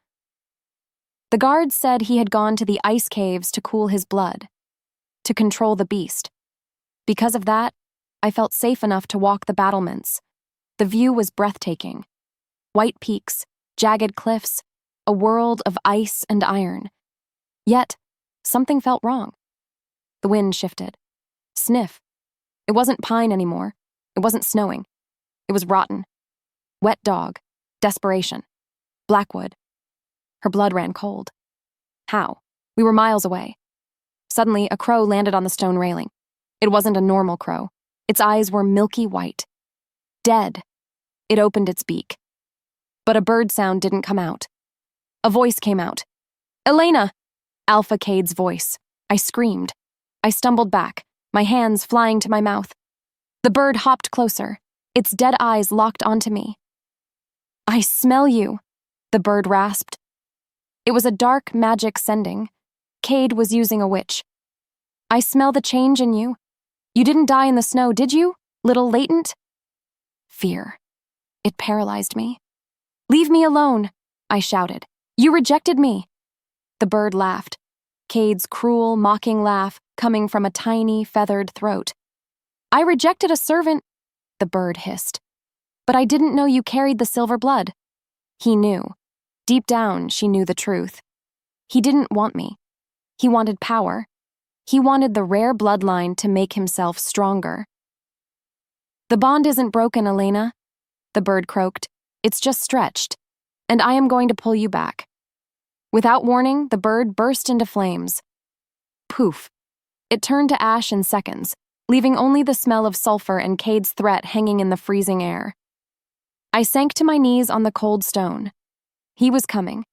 The guards said he had gone to the ice caves to cool his blood, to control the beast. Because of that, I felt safe enough to walk the battlements. The view was breathtaking. White peaks, jagged cliffs, a world of ice and iron. Yet, something felt wrong. The wind shifted. Sniff. It wasn't pine anymore. It wasn't snowing. It was rotten. Wet dog. Desperation. Blackwood. Her blood ran cold. How? We were miles away. Suddenly, a crow landed on the stone railing. It wasn't a normal crow. Its eyes were milky white. Dead. It opened its beak. But a bird sound didn't come out. A voice came out. "Elena!" Alpha Kade's voice. I screamed. I stumbled back, my hands flying to my mouth. The bird hopped closer, its dead eyes locked onto me. "I smell you," the bird rasped. It was a dark magic sending. Kade was using a witch. "I smell the change in you. You didn't die in the snow, did you, little Latent?" Fear. It paralyzed me. "Leave me alone," I shouted. "You rejected me." The bird laughed, Kade's cruel, mocking laugh coming from a tiny, feathered throat. "I rejected a servant," the bird hissed. "But I didn't know you carried the silver blood." He knew. Deep down, she knew the truth. He didn't want me. He wanted power. He wanted the rare bloodline to make himself stronger. "The bond isn't broken, Elena," the bird croaked. "It's just stretched. And I am going to pull you back." Without warning, the bird burst into flames. Poof. It turned to ash in seconds, leaving only the smell of sulfur and Kade's threat hanging in the freezing air. I sank to my knees on the cold stone. He was coming.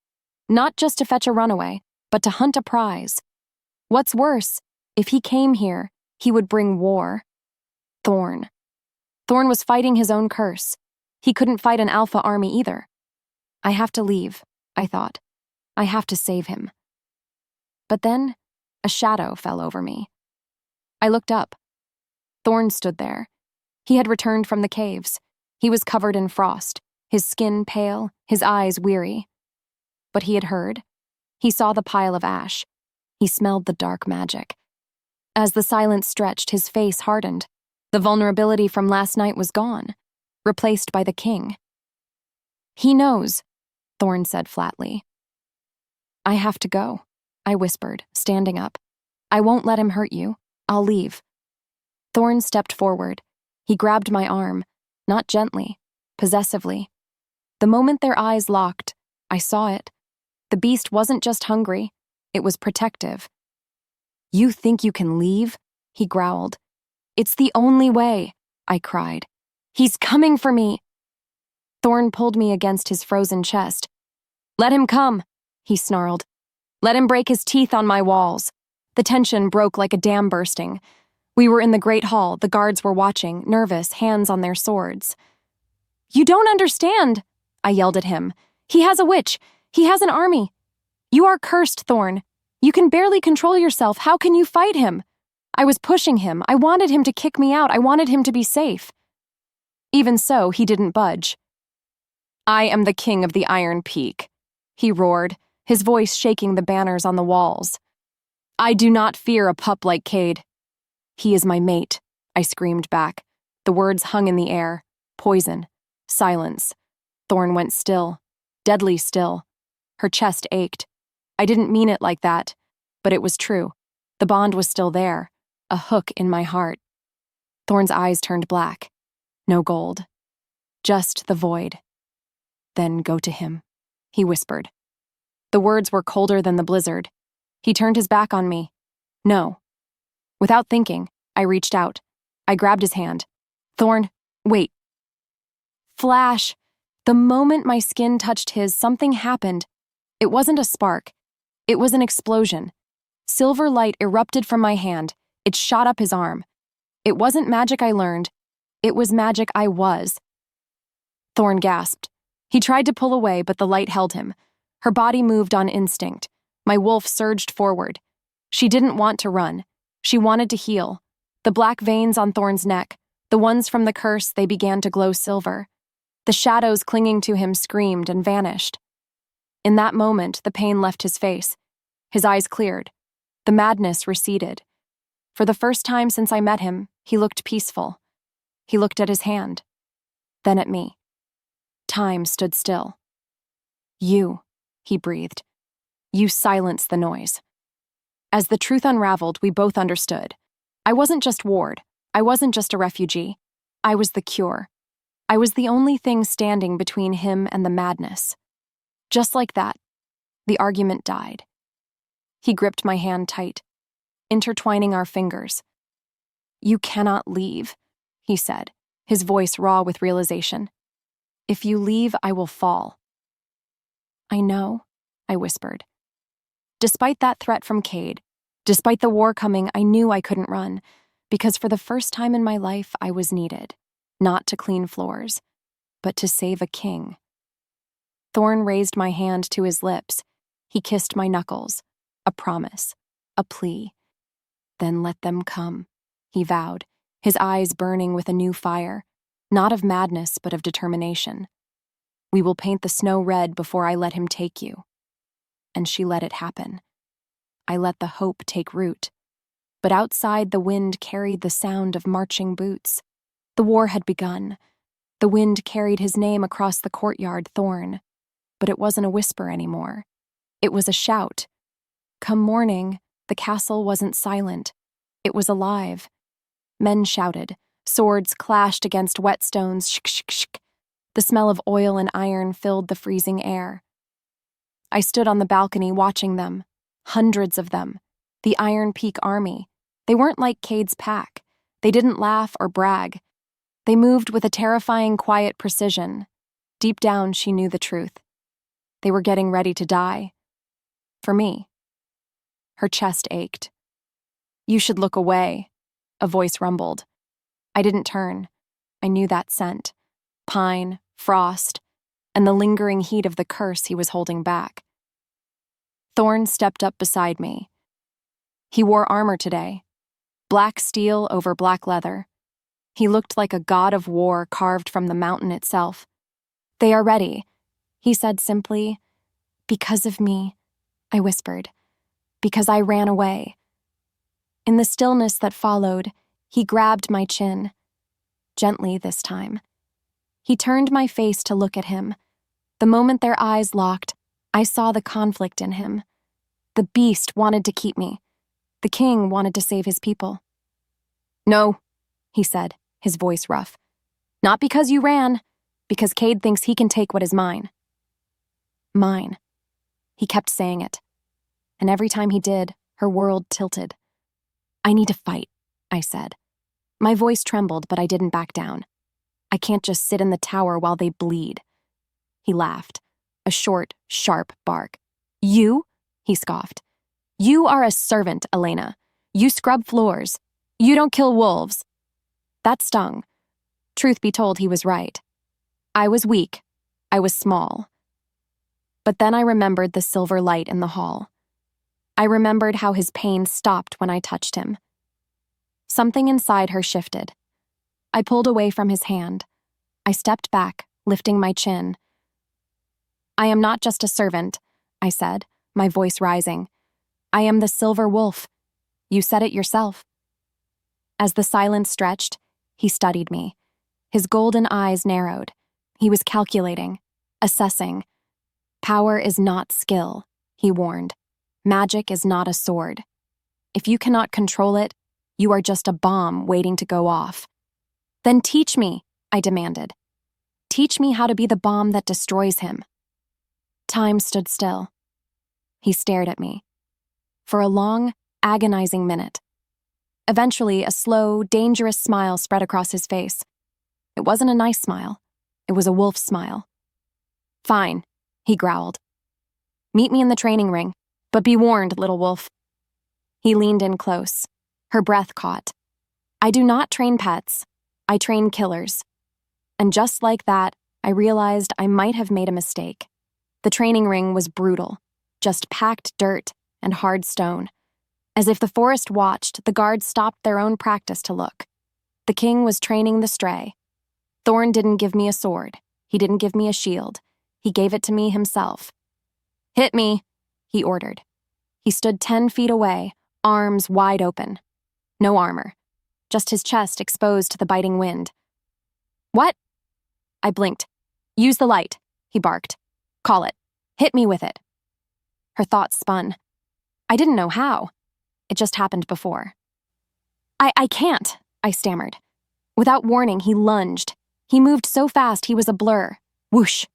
Not just to fetch a runaway, but to hunt a prize. What's worse, if he came here, he would bring war. Thorn. Thorn was fighting his own curse. He couldn't fight an alpha army either. I have to leave, I thought. I have to save him. But then, a shadow fell over me. I looked up. Thorn stood there. He had returned from the caves. He was covered in frost, his skin pale, his eyes weary. But he had heard. He saw the pile of ash. He smelled the dark magic. As the silence stretched, his face hardened. The vulnerability from last night was gone, replaced by the king. "He knows," Thorn said flatly. "I have to go," I whispered, standing up. "I won't let him hurt you. I'll leave." Thorn stepped forward. He grabbed my arm, not gently, possessively. The moment their eyes locked, I saw it. The beast wasn't just hungry, it was protective. You think you can leave? He growled. It's the only way, I cried. He's coming for me. Thorn pulled me against his frozen chest. Let him come, he snarled. Let him break his teeth on my walls. The tension broke like a dam bursting. We were in the great hall, the guards were watching, nervous, hands on their swords. You don't understand, I yelled at him. He has a witch. He has an army. You are cursed, Thorn. You can barely control yourself. How can you fight him? I was pushing him. I wanted him to kick me out. I wanted him to be safe. Even so, he didn't budge. I am the king of the Iron Peak, he roared, his voice shaking the banners on the walls. I do not fear a pup like Kade. He is my mate, I screamed back. The words hung in the air. Poison. Silence. Thorn went still. Deadly still. Her chest ached. I didn't mean it like that, but it was true. The bond was still there, a hook in my heart. Thorn's eyes turned black. No gold. Just the void. Then go to him, he whispered. The words were colder than the blizzard. He turned his back on me. No. Without thinking, I reached out. I grabbed his hand. Thorn, wait. Flash. The moment my skin touched his, something happened. It wasn't a spark. It was an explosion. Silver light erupted from my hand. It shot up his arm. It wasn't magic I learned. It was magic I was. Thorn gasped. He tried to pull away, but the light held him. Her body moved on instinct. My wolf surged forward. She didn't want to run. She wanted to heal. The black veins on Thorn's neck, the ones from the curse, they began to glow silver. The shadows clinging to him screamed and vanished. In that moment, the pain left his face. His eyes cleared. The madness receded. For the first time since I met him, he looked peaceful. He looked at his hand, then at me. Time stood still. You, he breathed. You silenced the noise. As the truth unraveled, we both understood. I wasn't just Ward. I wasn't just a refugee. I was the cure. I was the only thing standing between him and the madness. Just like that, the argument died. He gripped my hand tight, intertwining our fingers. You cannot leave, he said, his voice raw with realization. If you leave, I will fall. I know, I whispered. Despite that threat from Kade, despite the war coming, I knew I couldn't run, because for the first time in my life, I was needed, not to clean floors, but to save a king. Thorn raised my hand to his lips. He kissed my knuckles, a promise, a plea. Then let them come, he vowed, his eyes burning with a new fire, not of madness, but of determination. We will paint the snow red before I let him take you. And she let it happen. I let the hope take root. But outside, the wind carried the sound of marching boots. The war had begun. The wind carried his name across the courtyard, Thorn. But it wasn't a whisper anymore. It was a shout. Come morning, the castle wasn't silent. It was alive. Men shouted. Swords clashed against whetstones. Shk, shk, shk. The smell of oil and iron filled the freezing air. I stood on the balcony watching them. Hundreds of them. The Iron Peak army. They weren't like Kade's pack. They didn't laugh or brag. They moved with a terrifying, quiet precision. Deep down, she knew the truth. They were getting ready to die. For me. Her chest ached. You should look away, a voice rumbled. I didn't turn. I knew that scent. Pine, frost, and the lingering heat of the curse he was holding back. Thorn stepped up beside me. He wore armor today, black steel over black leather. He looked like a god of war carved from the mountain itself. They are ready, he said simply. Because of me, I whispered. Because I ran away. In the stillness that followed, he grabbed my chin. Gently this time. He turned my face to look at him. The moment their eyes locked, I saw the conflict in him. The beast wanted to keep me. The king wanted to save his people. No, he said, his voice rough. Not because you ran, because Kade thinks he can take what is mine. Mine. He kept saying it. And every time he did, her world tilted. I need to fight, I said. My voice trembled, but I didn't back down. I can't just sit in the tower while they bleed. He laughed, a short, sharp bark. You? He scoffed. You are a servant, Elena. You scrub floors. You don't kill wolves. That stung. Truth be told, he was right. I was weak. I was small. But then I remembered the silver light in the hall. I remembered how his pain stopped when I touched him. Something inside her shifted. I pulled away from his hand. I stepped back, lifting my chin. I am not just a servant, I said, my voice rising. I am the silver wolf. You said it yourself. As the silence stretched, he studied me. His golden eyes narrowed. He was calculating, assessing. Power is not skill, he warned. Magic is not a sword. If you cannot control it, you are just a bomb waiting to go off. Then teach me, I demanded. Teach me how to be the bomb that destroys him. Time stood still. He stared at me. For a long, agonizing minute. Eventually, a slow, dangerous smile spread across his face. It wasn't a nice smile. It was a wolf smile. Fine, he growled. Meet me in the training ring, but be warned, little wolf. He leaned in close. Her breath caught. I do not train pets. I train killers. And just like that, I realized I might have made a mistake. The training ring was brutal, just packed dirt and hard stone. As if the forest watched, the guards stopped their own practice to look. The king was training the stray. Thorn didn't give me a sword. He didn't give me a shield. He gave it to me himself. Hit me, he ordered. He stood 10 feet away, arms wide open. No armor, just his chest exposed to the biting wind. What? I blinked. Use the light, he barked. Call it. Hit me with it. Her thoughts spun. I didn't know how. It just happened before. I can't, I stammered. Without warning, he lunged. He moved so fast he was a blur. Whoosh.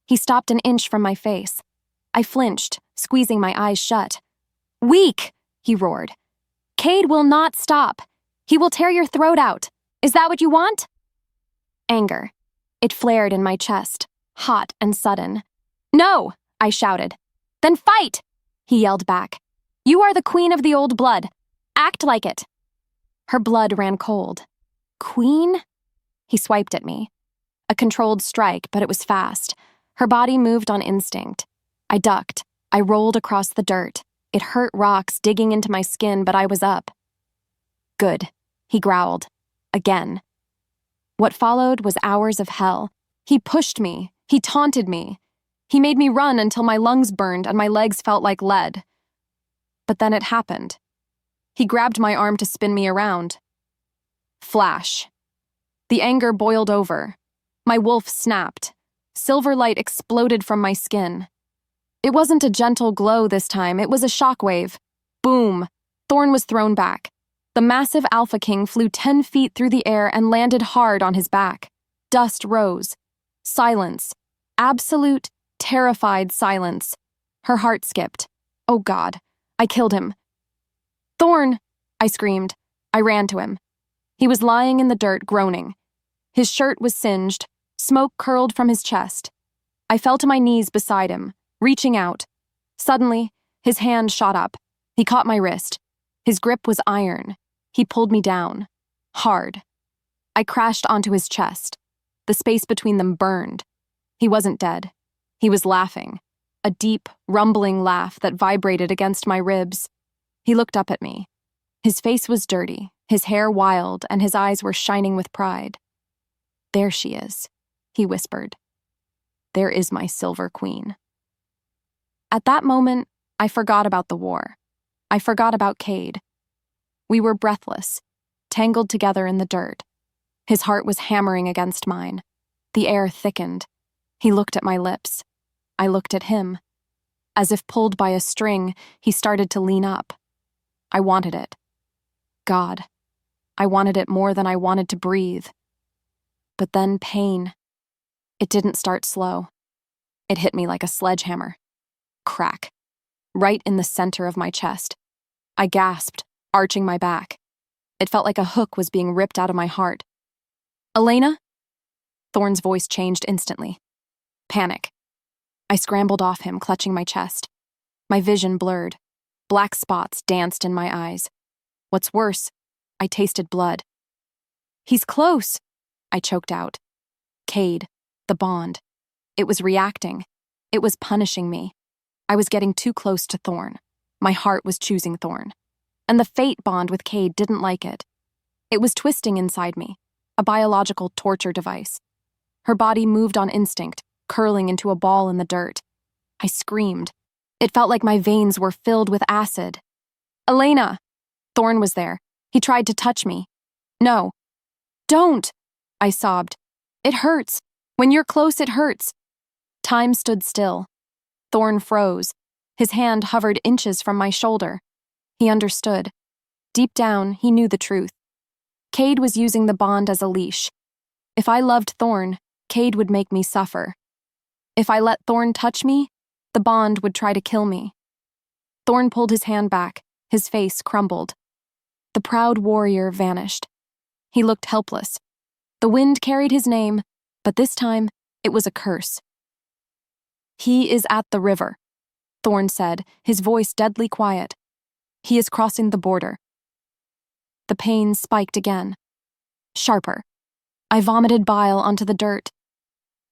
He stopped an inch from my face. I flinched, squeezing my eyes shut. Weak, he roared. Kade will not stop. He will tear your throat out. Is that what you want? Anger. It flared in my chest, hot and sudden. No, I shouted. Then fight, he yelled back. You are the queen of the old blood. Act like it. Her blood ran cold. Queen? He swiped at me. A controlled strike, but it was fast. Her body moved on instinct. I ducked. I rolled across the dirt. It hurt rocks digging into my skin, but I was up. Good, he growled. Again. What followed was hours of hell. He pushed me. He taunted me. He made me run until my lungs burned and my legs felt like lead. But then it happened. He grabbed my arm to spin me around. Flash. The anger boiled over. My wolf snapped. Silver light exploded from my skin. It wasn't a gentle glow this time, it was a shockwave. Boom! Thorn was thrown back. The massive Alpha King flew 10 feet through the air and landed hard on his back. Dust rose. Silence. Absolute, terrified silence. Her heart skipped. Oh God, I killed him. Thorn! I screamed. I ran to him. He was lying in the dirt, groaning. His shirt was singed. Smoke curled from his chest. I fell to my knees beside him, reaching out. Suddenly, his hand shot up. He caught my wrist. His grip was iron. He pulled me down. Hard. I crashed onto his chest. The space between them burned. He wasn't dead. He was laughing. A deep, rumbling laugh that vibrated against my ribs. He looked up at me. His face was dirty, his hair wild, and his eyes were shining with pride. There she is, he whispered. There is my silver queen. At that moment, I forgot about the war. I forgot about Kade. We were breathless, tangled together in the dirt. His heart was hammering against mine. The air thickened. He looked at my lips. I looked at him. As if pulled by a string, he started to lean up. I wanted it. God, I wanted it more than I wanted to breathe. But then pain. It didn't start slow. It hit me like a sledgehammer. Crack. Right in the center of my chest. I gasped, arching my back. It felt like a hook was being ripped out of my heart. "Elena?" Thorn's voice changed instantly. Panic. I scrambled off him, clutching my chest. My vision blurred. Black spots danced in my eyes. What's worse, I tasted blood. "He's close," I choked out. Kade, the bond. It was reacting. It was punishing me. I was getting too close to Thorn. My heart was choosing Thorn. And the fate bond with Kade didn't like it. It was twisting inside me, a biological torture device. Her body moved on instinct, curling into a ball in the dirt. I screamed. It felt like my veins were filled with acid. "Elena!" Thorn was there. He tried to touch me. "No. Don't!" I sobbed. "It hurts. When you're close, it hurts." Time stood still. Thorn froze. His hand hovered inches from my shoulder. He understood. Deep down, he knew the truth. Kade was using the bond as a leash. If I loved Thorn, Kade would make me suffer. If I let Thorn touch me, the bond would try to kill me. Thorn pulled his hand back. His face crumbled. The proud warrior vanished. He looked helpless. The wind carried his name, but this time, it was a curse. "He is at the river," Thorn said, his voice deadly quiet. "He is crossing the border." The pain spiked again. Sharper. I vomited bile onto the dirt.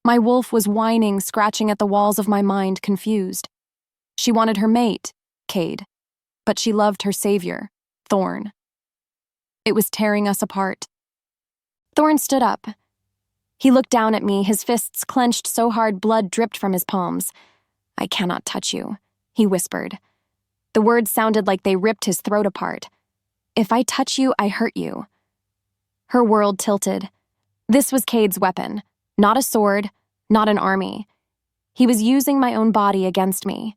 My wolf was whining, scratching at the walls of my mind, confused. She wanted her mate, Kade, but she loved her savior, Thorn. It was tearing us apart. Thorn stood up. He looked down at me, his fists clenched so hard blood dripped from his palms. "I cannot touch you," he whispered. The words sounded like they ripped his throat apart. "If I touch you, I hurt you." Her world tilted. This was Kade's weapon, not a sword, not an army. He was using my own body against me.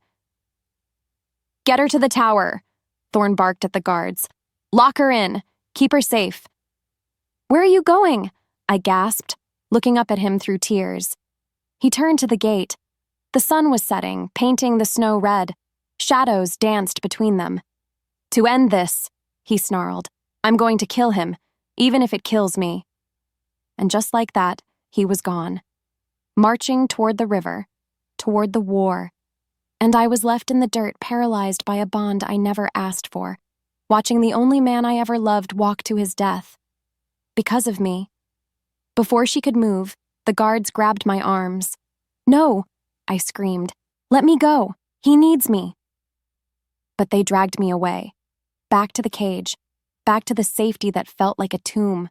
"Get her to the tower," Thorn barked at the guards. "Lock her in. Keep her safe." "Where are you going?" I gasped, looking up at him through tears. He turned to the gate. The sun was setting, painting the snow red. Shadows danced between them. "To end this," he snarled, "I'm going to kill him, even if it kills me." And just like that, he was gone. Marching toward the river, toward the war. And I was left in the dirt, paralyzed by a bond I never asked for, watching the only man I ever loved walk to his death. Because of me. Before she could move, the guards grabbed my arms. "No," I screamed. "Let me go. He needs me." But they dragged me away. Back to the cage. Back to the safety that felt like a tomb.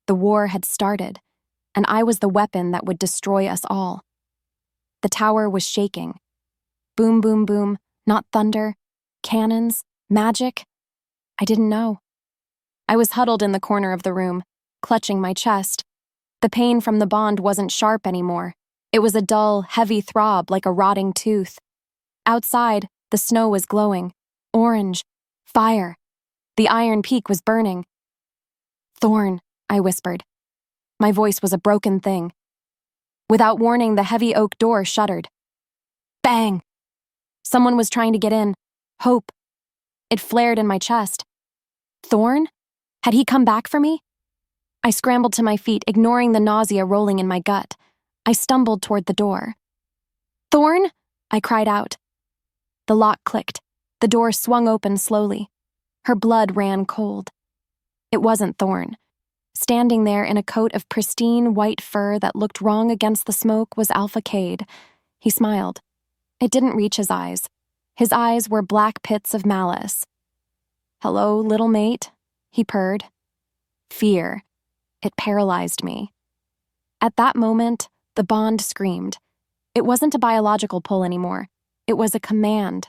The war had started, and I was the weapon that would destroy us all. The tower was shaking. Boom, boom, boom, not thunder, cannons, magic. I didn't know. I was huddled in the corner of the room, clutching my chest. The pain from the bond wasn't sharp anymore. It was a dull, heavy throb like a rotting tooth. Outside, the snow was glowing. Orange. Fire. The Iron Peak was burning. "Thorn," I whispered. My voice was a broken thing. Without warning, the heavy oak door shuddered. Bang! Someone was trying to get in. Hope. It flared in my chest. Thorn? Had he come back for me? I scrambled to my feet, ignoring the nausea rolling in my gut. I stumbled toward the door. "Thorn?" I cried out. The lock clicked. The door swung open slowly. Her blood ran cold. It wasn't Thorn. Standing there in a coat of pristine white fur that looked wrong against the smoke was Alpha Kade. He smiled. It didn't reach his eyes. His eyes were black pits of malice. "Hello, little mate," he purred. Fear. It paralyzed me. At that moment, the bond screamed. It wasn't a biological pull anymore. It was a command.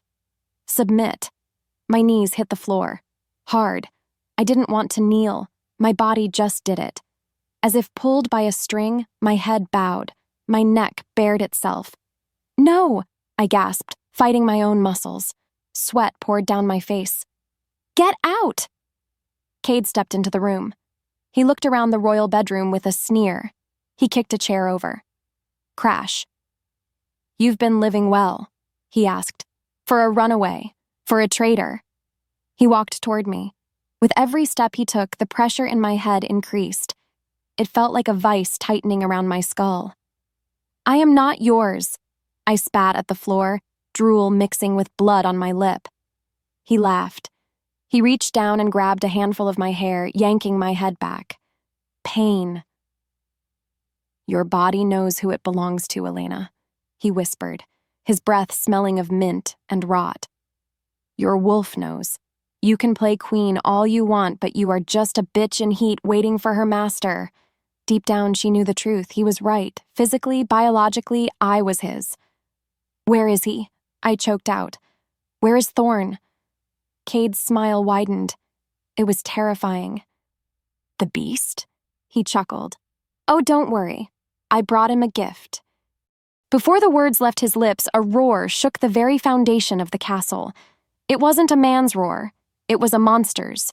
Submit. My knees hit the floor. Hard. I didn't want to kneel. My body just did it. As if pulled by a string, my head bowed. My neck bared itself. "No!" I gasped, fighting my own muscles. Sweat poured down my face. "Get out!" Kade stepped into the room. He looked around the royal bedroom with a sneer. He kicked a chair over. Crash. "You've been living well," he asked. "For a runaway. For a traitor." He walked toward me. With every step he took, the pressure in my head increased. It felt like a vice tightening around my skull. "I am not yours," I spat at the floor, drool mixing with blood on my lip. He laughed. He reached down and grabbed a handful of my hair, yanking my head back. Pain. "Your body knows who it belongs to, Elena," he whispered, his breath smelling of mint and rot. "Your wolf knows. You can play queen all you want, but you are just a bitch in heat waiting for her master." Deep down, she knew the truth. He was right. Physically, biologically, I was his. "Where is he?" I choked out. "Where is Thorn?" Kade's smile widened. It was terrifying. "The beast?" He chuckled. "Oh, don't worry. I brought him a gift." Before the words left his lips, a roar shook the very foundation of the castle. It wasn't a man's roar. It was a monster's.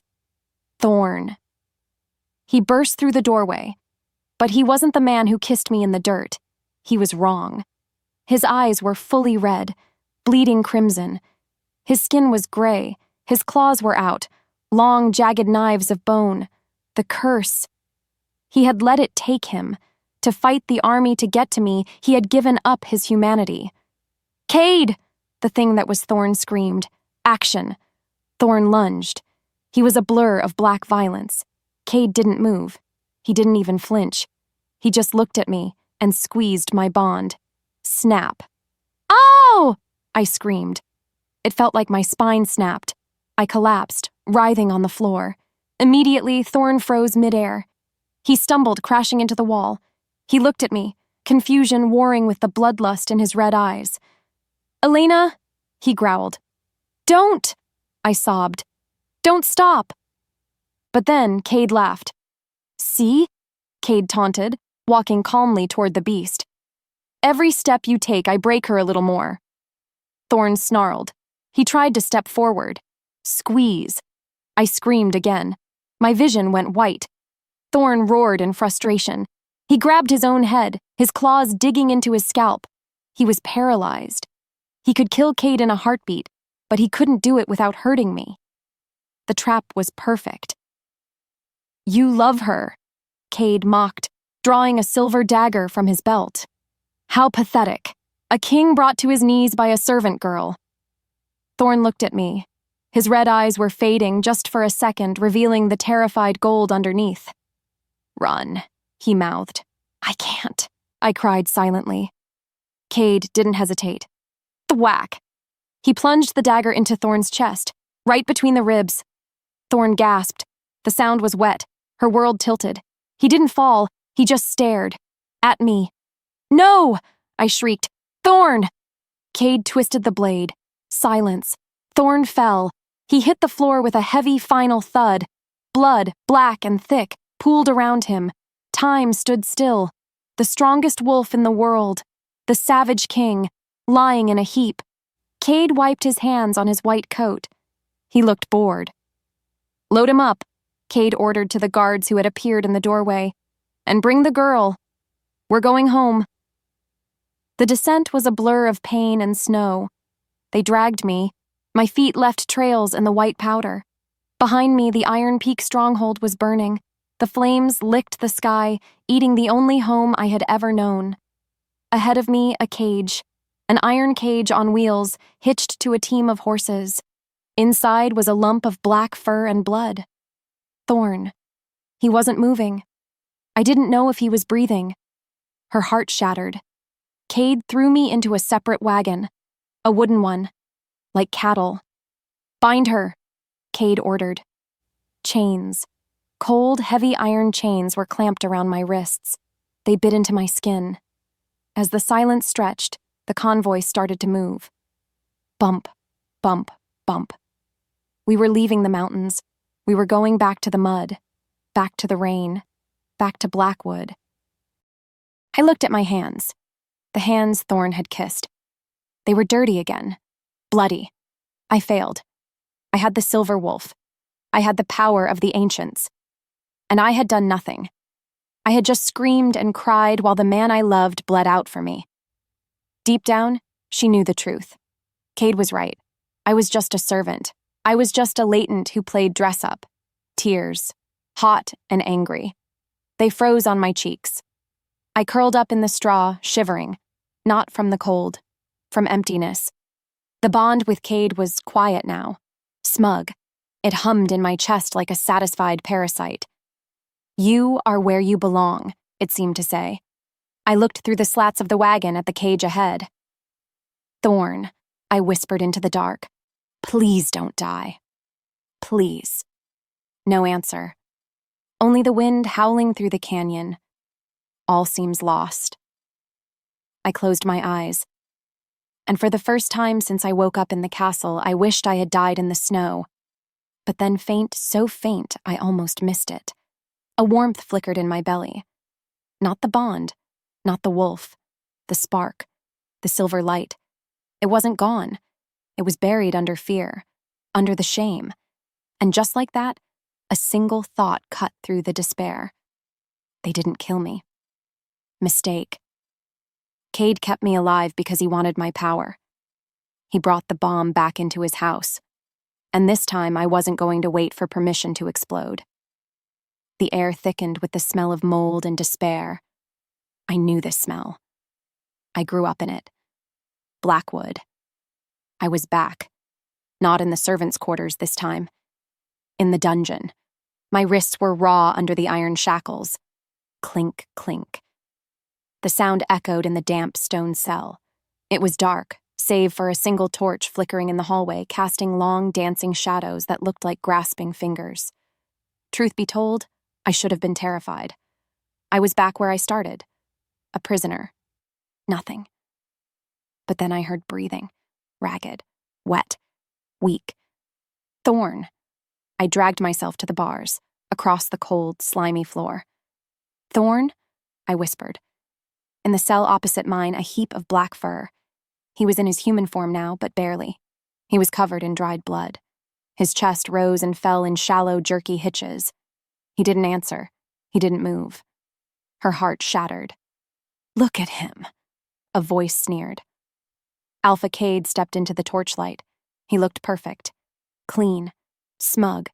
Thorn. He burst through the doorway. But he wasn't the man who kissed me in the dirt. He was wrong. His eyes were fully red, bleeding crimson. His skin was gray. His claws were out, long, jagged knives of bone. The curse. He had let it take him. To fight the army to get to me, he had given up his humanity. "Kade!" The thing that was Thorn screamed. Action. Thorn lunged. He was a blur of black violence. Kade didn't move. He didn't even flinch. He just looked at me and squeezed my bond. Snap. "Oh!" I screamed. It felt like my spine snapped. I collapsed, writhing on the floor. Immediately, Thorn froze midair. He stumbled, crashing into the wall. He looked at me, confusion warring with the bloodlust in his red eyes. "Elena," he growled. "Don't!" I sobbed. "Don't stop!" But then Kade laughed. "See?" Kade taunted, walking calmly toward the beast. "Every step you take, I break her a little more." Thorn snarled. He tried to step forward. Squeeze. I screamed again. My vision went white. Thorn roared in frustration. He grabbed his own head, his claws digging into his scalp. He was paralyzed. He could kill Kade in a heartbeat, but he couldn't do it without hurting me. The trap was perfect. "You love her," Kade mocked, drawing a silver dagger from his belt. How pathetic. A king brought to his knees by a servant girl. Thorn looked at me. His red eyes were fading just for a second, revealing the terrified gold underneath. "Run," he mouthed. "I can't," I cried silently. Kade didn't hesitate. Thwack! He plunged the dagger into Thorn's chest, right between the ribs. Thorn gasped. The sound was wet. Her world tilted. He didn't fall. He just stared. At me. "No!" I shrieked. "Thorn!" Kade twisted the blade. Silence. Thorn fell. He hit the floor with a heavy final thud. Blood, black and thick, pooled around him. Time stood still. The strongest wolf in the world, the savage king, lying in a heap. Kade wiped his hands on his white coat. He looked bored. "Load him up," Kade ordered to the guards who had appeared in the doorway. "And bring the girl. We're going home." The descent was a blur of pain and snow. They dragged me. My feet left trails in the white powder. Behind me, the Iron Peak stronghold was burning. The flames licked the sky, eating the only home I had ever known. Ahead of me, a cage. An iron cage on wheels, hitched to a team of horses. Inside was a lump of black fur and blood. Thorn. He wasn't moving. I didn't know if he was breathing. Her heart shattered. Kade threw me into a separate wagon. A wooden one. Like cattle. "Bind her," Kade ordered. Chains. Cold, heavy iron chains were clamped around my wrists. They bit into my skin. As the silence stretched, the convoy started to move. Bump, bump, bump. We were leaving the mountains. We were going back to the mud, back to the rain, back to Blackwood. I looked at my hands. The hands Thorn had kissed. They were dirty again. Bloody. I failed. I had the silver wolf. I had the power of the ancients. And I had done nothing. I had just screamed and cried while the man I loved bled out for me. Deep down, she knew the truth. Kade was right. I was just a servant. I was just a Latent who played dress-up. Tears, hot and angry. They froze on my cheeks. I curled up in the straw, shivering, not from the cold, from emptiness. The bond with Kade was quiet now, smug. It hummed in my chest like a satisfied parasite. You are where you belong, it seemed to say. I looked through the slats of the wagon at the cage ahead. Thorn, I whispered into the dark. Please don't die. Please. No answer. Only the wind howling through the canyon. All seems lost. I closed my eyes. And for the first time since I woke up in the castle, I wished I had died in the snow. But then faint, so faint, I almost missed it. A warmth flickered in my belly. Not the bond, not the wolf, the spark, the silver light. It wasn't gone. It was buried under fear, under the shame. And just like that, a single thought cut through the despair. They didn't kill me. Mistake. Kade kept me alive because he wanted my power. He brought the bomb back into his house. And this time I wasn't going to wait for permission to explode. The air thickened with the smell of mold and despair. I knew this smell. I grew up in it. Blackwood. I was back. Not in the servants' quarters this time. In the dungeon. My wrists were raw under the iron shackles. Clink, clink. The sound echoed in the damp stone cell. It was dark, save for a single torch flickering in the hallway, casting long, dancing shadows that looked like grasping fingers. Truth be told, I should have been terrified. I was back where I started. A prisoner. Nothing. But then I heard breathing. Ragged. Wet. Weak. Thorn. I dragged myself to the bars, across the cold, slimy floor. Thorn? I whispered. In the cell opposite mine, a heap of black fur. He was in his human form now, but barely. He was covered in dried blood. His chest rose and fell in shallow, jerky hitches. He didn't answer. He didn't move. Her heart shattered. Look at him, a voice sneered. Alpha Kade stepped into the torchlight. He looked perfect. Clean. Smug.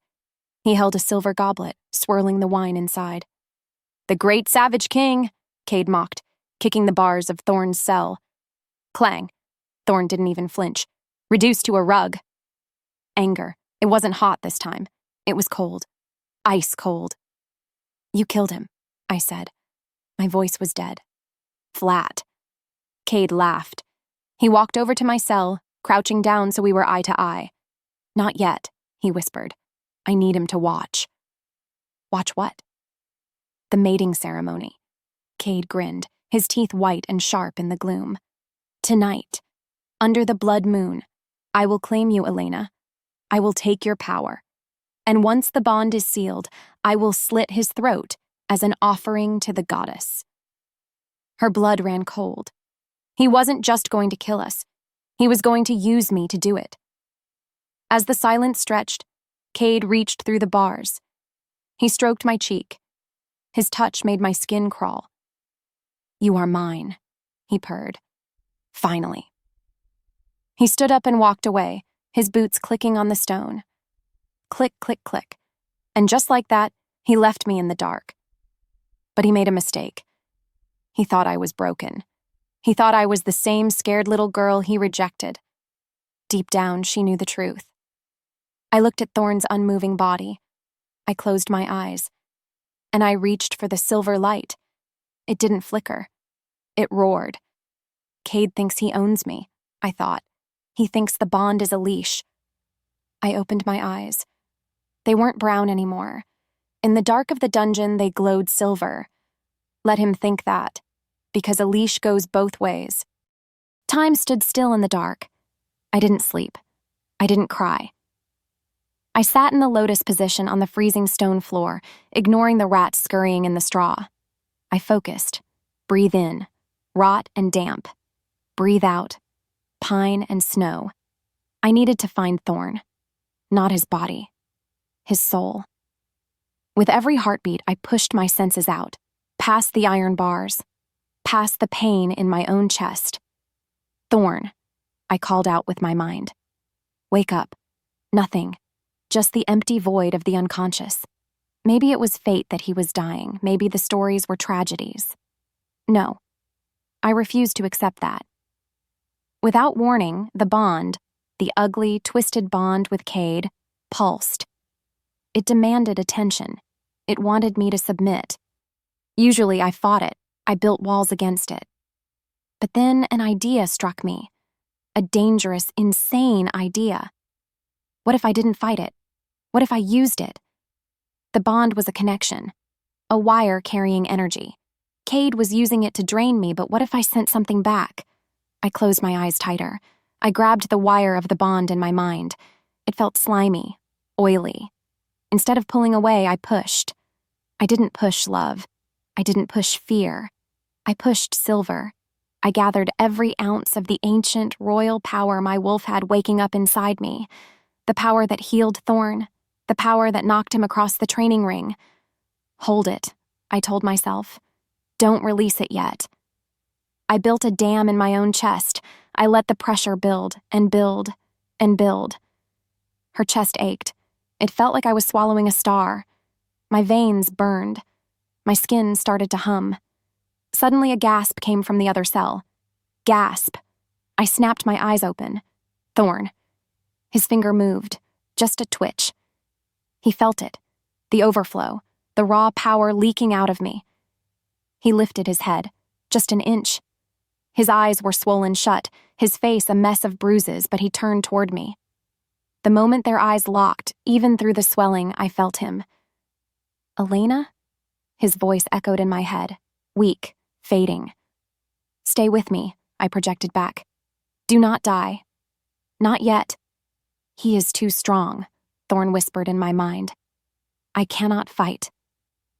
He held a silver goblet, swirling the wine inside. The great savage king, Kade mocked, kicking the bars of Thorn's cell. Clang. Thorn didn't even flinch. Reduced to a rug. Anger. It wasn't hot this time. It was cold. Ice cold. You killed him, I said. My voice was dead. Flat. Kade laughed. He walked over to my cell, crouching down so we were eye to eye. Not yet, he whispered. I need him to watch. Watch what? The mating ceremony. Kade grinned, his teeth white and sharp in the gloom. Tonight, under the blood moon, I will claim you, Elena. I will take your power. And once the bond is sealed, I will slit his throat as an offering to the goddess. Her blood ran cold. He wasn't just going to kill us. He was going to use me to do it. As the silence stretched, Kade reached through the bars. He stroked my cheek. His touch made my skin crawl. You are mine, he purred. Finally. He stood up and walked away, his boots clicking on the stone. Click, click, click. And just like that, he left me in the dark. But he made a mistake. He thought I was broken. He thought I was the same scared little girl he rejected. Deep down, she knew the truth. I looked at Thorn's unmoving body. I closed my eyes. And I reached for the silver light. It didn't flicker. It roared. Kade thinks he owns me, I thought. He thinks the bond is a leash. I opened my eyes. They weren't brown anymore. In the dark of the dungeon, they glowed silver. Let him think that, because a leash goes both ways. Time stood still in the dark. I didn't sleep. I didn't cry. I sat in the lotus position on the freezing stone floor, ignoring the rats scurrying in the straw. I focused. Breathe in, rot and damp. Breathe out, pine and snow. I needed to find Thorn. Not his body. His soul. With every heartbeat, I pushed my senses out, past the iron bars, past the pain in my own chest. Thorn, I called out with my mind. Wake up. Nothing. Just the empty void of the unconscious. Maybe it was fate that he was dying. Maybe the stories were tragedies. No, I refused to accept that. Without warning, the bond, the ugly, twisted bond with Kade, pulsed. It demanded attention. It wanted me to submit. Usually I fought it. I built walls against it. But then an idea struck me. A dangerous, insane idea. What if I didn't fight it? What if I used it? The bond was a connection, a wire carrying energy. Kade was using it to drain me, but what if I sent something back? I closed my eyes tighter. I grabbed the wire of the bond in my mind. It felt slimy, oily. Instead of pulling away, I pushed. I didn't push love. I didn't push fear. I pushed silver. I gathered every ounce of the ancient, royal power my wolf had waking up inside me. The power that healed Thorn. The power that knocked him across the training ring. Hold it, I told myself. Don't release it yet. I built a dam in my own chest. I let the pressure build and build and build. Her chest ached. It felt like I was swallowing a star. My veins burned. My skin started to hum. Suddenly a gasp came from the other cell. Gasp. I snapped my eyes open. Thorn. His finger moved. Just a twitch. He felt it. The overflow. The raw power leaking out of me. He lifted his head. Just an inch. His eyes were swollen shut, his face a mess of bruises, but he turned toward me. The moment their eyes locked, even through the swelling, I felt him. Elena? His voice echoed in my head, weak, fading. Stay with me, I projected back. Do not die. Not yet. He is too strong, Thorn whispered in my mind. I cannot fight.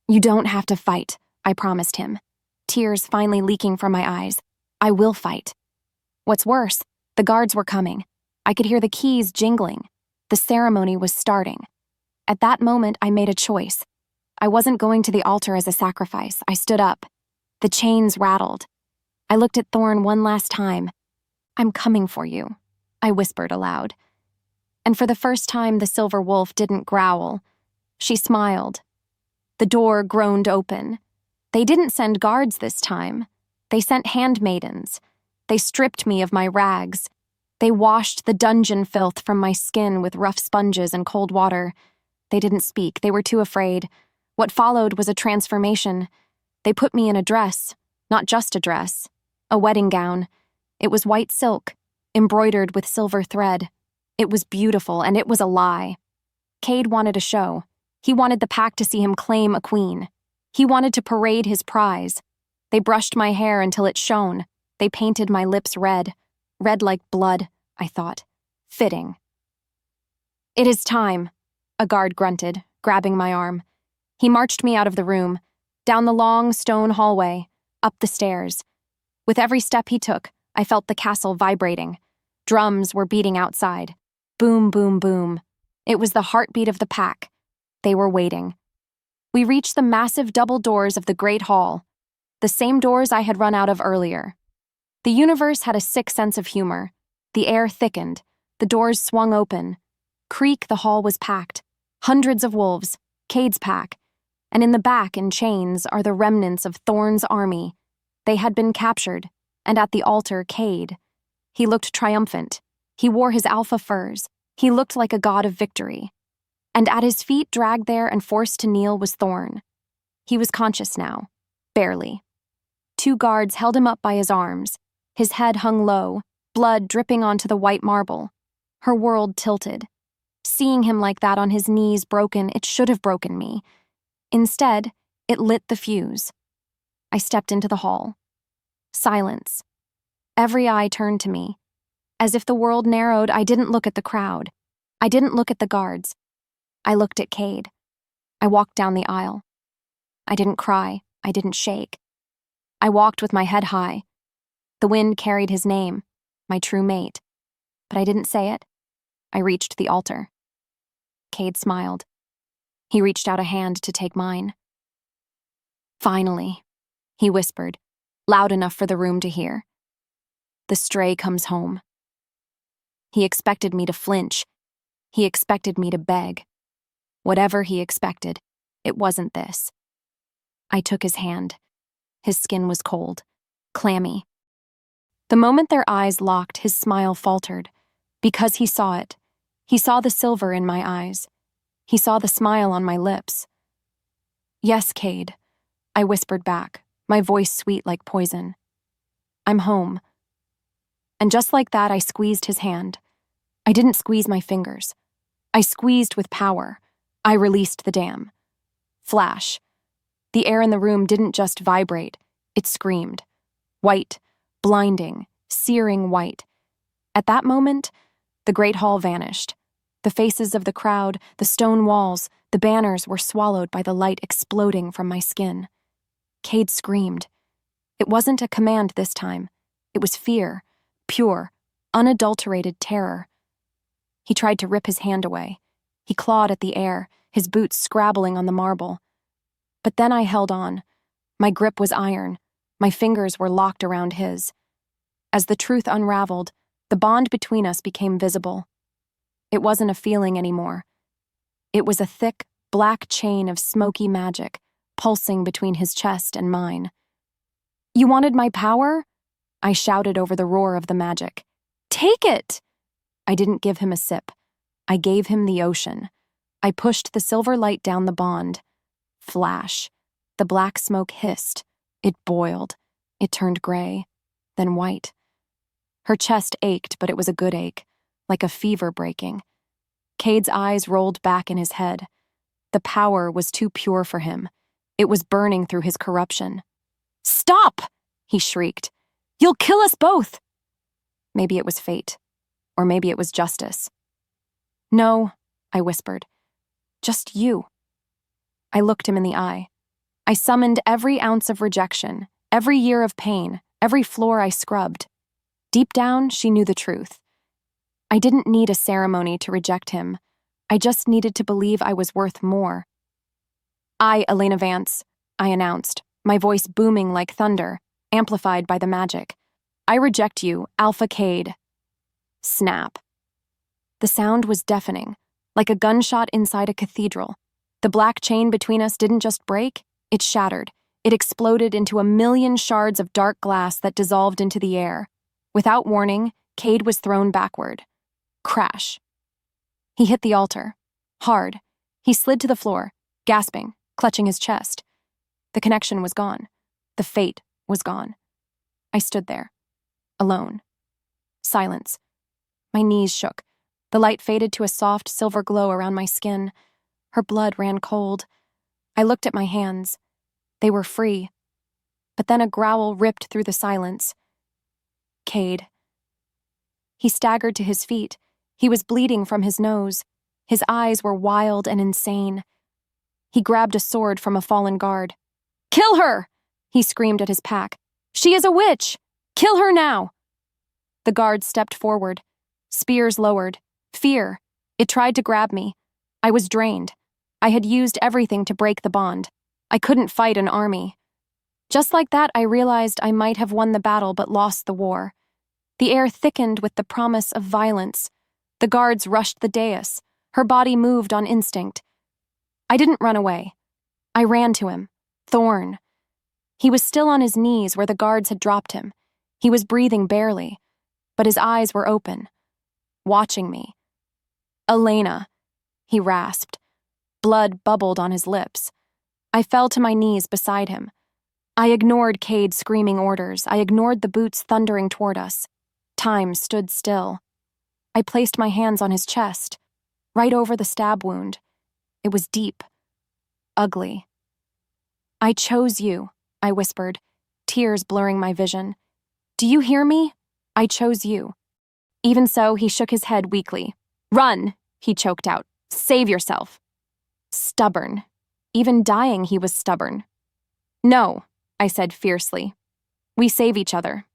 You don't have to fight, I promised him, tears finally leaking from my eyes. I will fight. What's worse, the guards were coming. I could hear the keys jingling. The ceremony was starting. At that moment, I made a choice. I wasn't going to the altar as a sacrifice. I stood up. The chains rattled. I looked at Thorn one last time. I'm coming for you, I whispered aloud. And for the first time, the silver wolf didn't growl. She smiled. The door groaned open. They didn't send guards this time. They sent handmaidens. They stripped me of my rags. They washed the dungeon filth from my skin with rough sponges and cold water. They didn't speak. They were too afraid. What followed was a transformation. They put me in a dress, not just a dress, a wedding gown. It was white silk, embroidered with silver thread. It was beautiful, and it was a lie. Kade wanted a show. He wanted the pack to see him claim a queen. He wanted to parade his prize. They brushed my hair until it shone. They painted my lips red. Red like blood, I thought. Fitting. It is time, a guard grunted, grabbing my arm. He marched me out of the room, down the long stone hallway, up the stairs. With every step he took, I felt the castle vibrating. Drums were beating outside. Boom, boom, boom. It was the heartbeat of the pack. They were waiting. We reached the massive double doors of the great hall, the same doors I had run out of earlier. The universe had a sick sense of humor. The air thickened. The doors swung open. Creak, the hall was packed. Hundreds of wolves, Kade's pack. And in the back, in chains, are the remnants of Thorn's army. They had been captured, and at the altar, Kade. He looked triumphant. He wore his alpha furs. He looked like a god of victory. And at his feet, dragged there and forced to kneel, was Thorn. He was conscious now. Barely. 2 guards held him up by his arms. His head hung low, blood dripping onto the white marble. Her world tilted. Seeing him like that on his knees broken, it should have broken me. Instead, it lit the fuse. I stepped into the hall. Silence. Every eye turned to me. As if the world narrowed, I didn't look at the crowd. I didn't look at the guards. I looked at Kade. I walked down the aisle. I didn't cry. I didn't shake. I walked with my head high. The wind carried his name, my true mate. But I didn't say it. I reached the altar. Kade smiled. He reached out a hand to take mine. Finally, he whispered, loud enough for the room to hear. The stray comes home. He expected me to flinch. He expected me to beg. Whatever he expected, It wasn't this. I took his hand. His skin was cold, clammy. The moment their eyes locked, his smile faltered. Because he saw it. He saw the silver in my eyes. He saw the smile on my lips. "Yes, Kade," I whispered back, my voice sweet like poison. "I'm home." And just like that, I squeezed his hand. I didn't squeeze my fingers. I squeezed with power. I released the dam. Flash. The air in the room didn't just vibrate, it screamed. White, blinding, searing white. At that moment, the great hall vanished. The faces of the crowd, the stone walls, the banners were swallowed by the light exploding from my skin. Kade screamed. It wasn't a command this time. It was fear, pure, unadulterated terror. He tried to rip his hand away. He clawed at the air, his boots scrabbling on the marble. But then I held on. My grip was iron. My fingers were locked around his. As the truth unraveled, the bond between us became visible. It wasn't a feeling anymore. It was a thick, black chain of smoky magic, pulsing between his chest and mine. "You wanted my power?" I shouted over the roar of the magic. "Take it!" I didn't give him a sip. I gave him the ocean. I pushed the silver light down the bond. Flash. The black smoke hissed. It boiled. It turned gray, then white. Her chest ached, but it was a good ache, like a fever breaking. Kade's eyes rolled back in his head. The power was too pure for him. It was burning through his corruption. "Stop!" he shrieked. "You'll kill us both!" Maybe it was fate, or maybe it was justice. "No," I whispered. "Just you." I looked him in the eye. I summoned every ounce of rejection, every year of pain, every floor I scrubbed. Deep down, she knew the truth. I didn't need a ceremony to reject him. I just needed to believe I was worth more. "I, Elena Vance," I announced, my voice booming like thunder, amplified by the magic. "I reject you, Alpha Kade." Snap. The sound was deafening, like a gunshot inside a cathedral. The black chain between us didn't just break, it shattered. It exploded into a million shards of dark glass that dissolved into the air. Without warning, Kade was thrown backward. Crash. He hit the altar. Hard. He slid to the floor, gasping, clutching his chest. The connection was gone. The fate was gone. I stood there, alone. Silence. My knees shook. The light faded to a soft silver glow around my skin. Her blood ran cold. I looked at my hands. They were free. But then a growl ripped through the silence. "Kade." He staggered to his feet. He was bleeding from his nose. His eyes were wild and insane. He grabbed a sword from a fallen guard. "Kill her!" he screamed at his pack. "She is a witch! Kill her now!" The guard stepped forward. Spears lowered. Fear. It tried to grab me. I was drained. I had used everything to break the bond. I couldn't fight an army. Just like that, I realized I might have won the battle but lost the war. The air thickened with the promise of violence. The guards rushed the dais. Her body moved on instinct. I didn't run away. I ran to him. Thorn. He was still on his knees where the guards had dropped him. He was breathing barely, but his eyes were open, watching me. "Elena," he rasped. Blood bubbled on his lips. I fell to my knees beside him. I ignored Kade's screaming orders. I ignored the boots thundering toward us. Time stood still. I placed my hands on his chest, right over the stab wound. It was deep, ugly. "I chose you," I whispered, tears blurring my vision. "Do you hear me? I chose you." Even so, he shook his head weakly. "Run," he choked out. "Save yourself." Stubborn. Even dying, he was stubborn. "No," I said fiercely. "We save each other."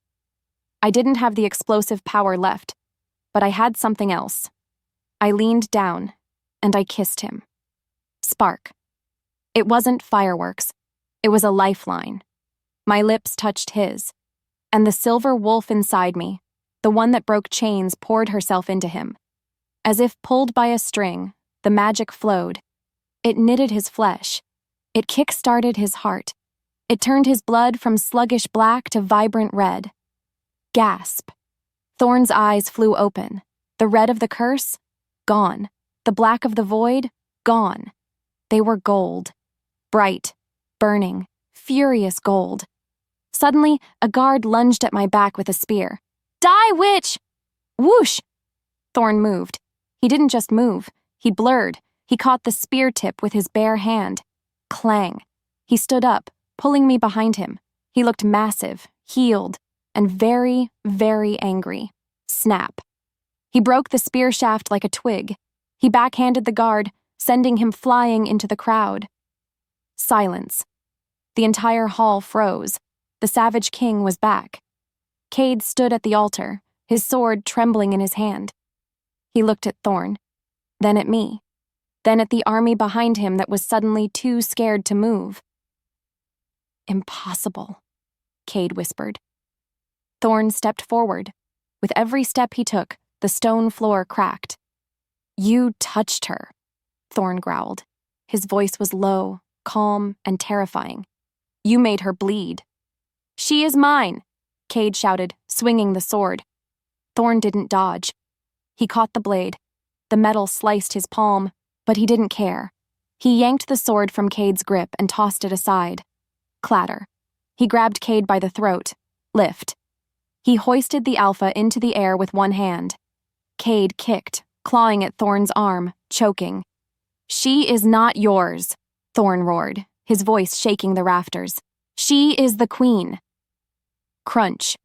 I didn't have the explosive power left, but I had something else. I leaned down, and I kissed him. Spark. It wasn't fireworks. It was a lifeline. My lips touched his, and the silver wolf inside me, the one that broke chains, poured herself into him. As if pulled by a string, the magic flowed. It knitted his flesh. It kick-started his heart. It turned his blood from sluggish black to vibrant red. Gasp. Thorn's eyes flew open. The red of the curse? Gone. The black of the void? Gone. They were gold. Bright, burning, furious gold. Suddenly, a guard lunged at my back with a spear. Die, witch! Whoosh! Thorn moved. He didn't just move. He blurred. He caught the spear tip with his bare hand. Clang. He stood up, pulling me behind him. He looked massive, healed, and very, very angry. Snap. He broke the spear shaft like a twig. He backhanded the guard, sending him flying into the crowd. Silence. The entire hall froze. The Savage King was back. Kade stood at the altar, his sword trembling in his hand. He looked at Thorn, then at me, then at the army behind him that was suddenly too scared to move. Impossible, Kade whispered. Thorn stepped forward. With every step he took, the stone floor cracked. You touched her, Thorn growled. His voice was low, calm, and terrifying. You made her bleed. She is mine, Kade shouted, swinging the sword. Thorn didn't dodge. He caught the blade. The metal sliced his palm, but he didn't care. He yanked the sword from Kade's grip and tossed it aside. Clatter. He grabbed Kade by the throat. Lift. He hoisted the Alpha into the air with one hand. Kade kicked, clawing at Thorn's arm, choking. She is not yours, Thorn roared, his voice shaking the rafters. She is the queen. Crunch.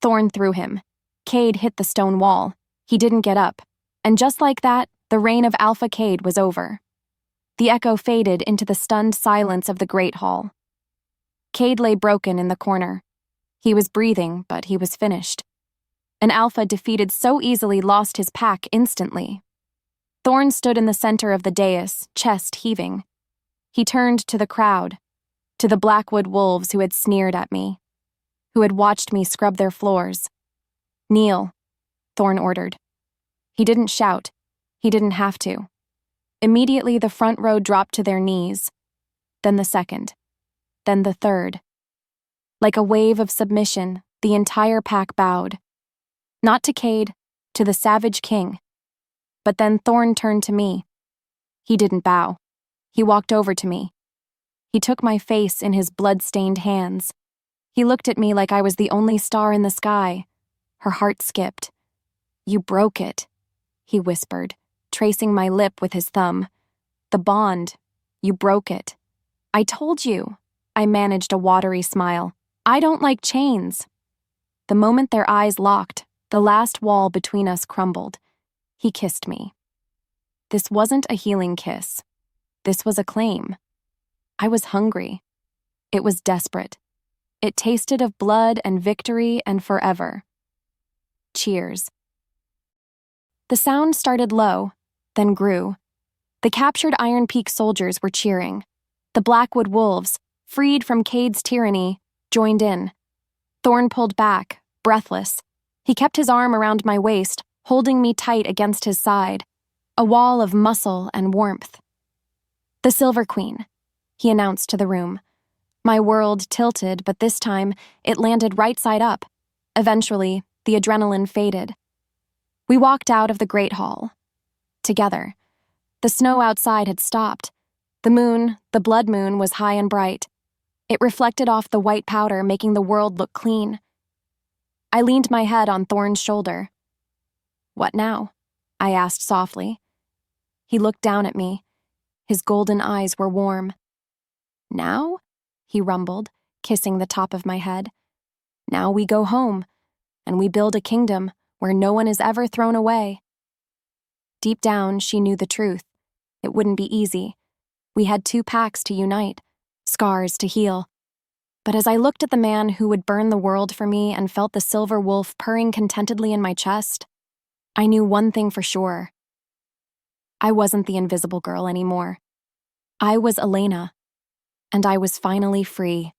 Thorn threw him. Kade hit the stone wall. He didn't get up. And just like that, the reign of Alpha Kade was over. The echo faded into the stunned silence of the Great Hall. Kade lay broken in the corner. He was breathing, but he was finished. An Alpha defeated so easily lost his pack instantly. Thorn stood in the center of the dais, chest heaving. He turned to the crowd, to the Blackwood wolves who had sneered at me, who had watched me scrub their floors. Kneel, Thorn ordered. He didn't shout. He didn't have to. Immediately, the front row dropped to their knees. Then the second. Then the third. Like a wave of submission, the entire pack bowed. Not to Kade, to the Savage King. But then Thorn turned to me. He didn't bow. He walked over to me. He took my face in his blood-stained hands. He looked at me like I was the only star in the sky. Her heart skipped. You broke it, he whispered, tracing my lip with his thumb. The bond. You broke it. I told you. I managed a watery smile. I don't like chains. The moment their eyes locked, the last wall between us crumbled. He kissed me. This wasn't a healing kiss. This was a claim. I was hungry. It was desperate. It tasted of blood and victory and forever. Cheers. The sound started low, then grew. The captured Iron Peak soldiers were cheering. The Blackwood wolves, freed from Kade's tyranny, joined in. Thorn pulled back, breathless. He kept his arm around my waist, holding me tight against his side, a wall of muscle and warmth. The Silver Queen, he announced to the room. My world tilted, but this time it landed right side up. Eventually, the adrenaline faded. We walked out of the Great Hall. Together. The snow outside had stopped. The moon, the blood moon, was high and bright. It reflected off the white powder, making the world look clean. I leaned my head on Thorn's shoulder. What now? I asked softly. He looked down at me. His golden eyes were warm. Now? He rumbled, kissing the top of my head. Now we go home, and we build a kingdom where no one is ever thrown away. Deep down, she knew the truth. It wouldn't be easy. We had 2 packs to unite, scars to heal. But as I looked at the man who would burn the world for me and felt the silver wolf purring contentedly in my chest, I knew one thing for sure. I wasn't the invisible girl anymore. I was Elena, and I was finally free.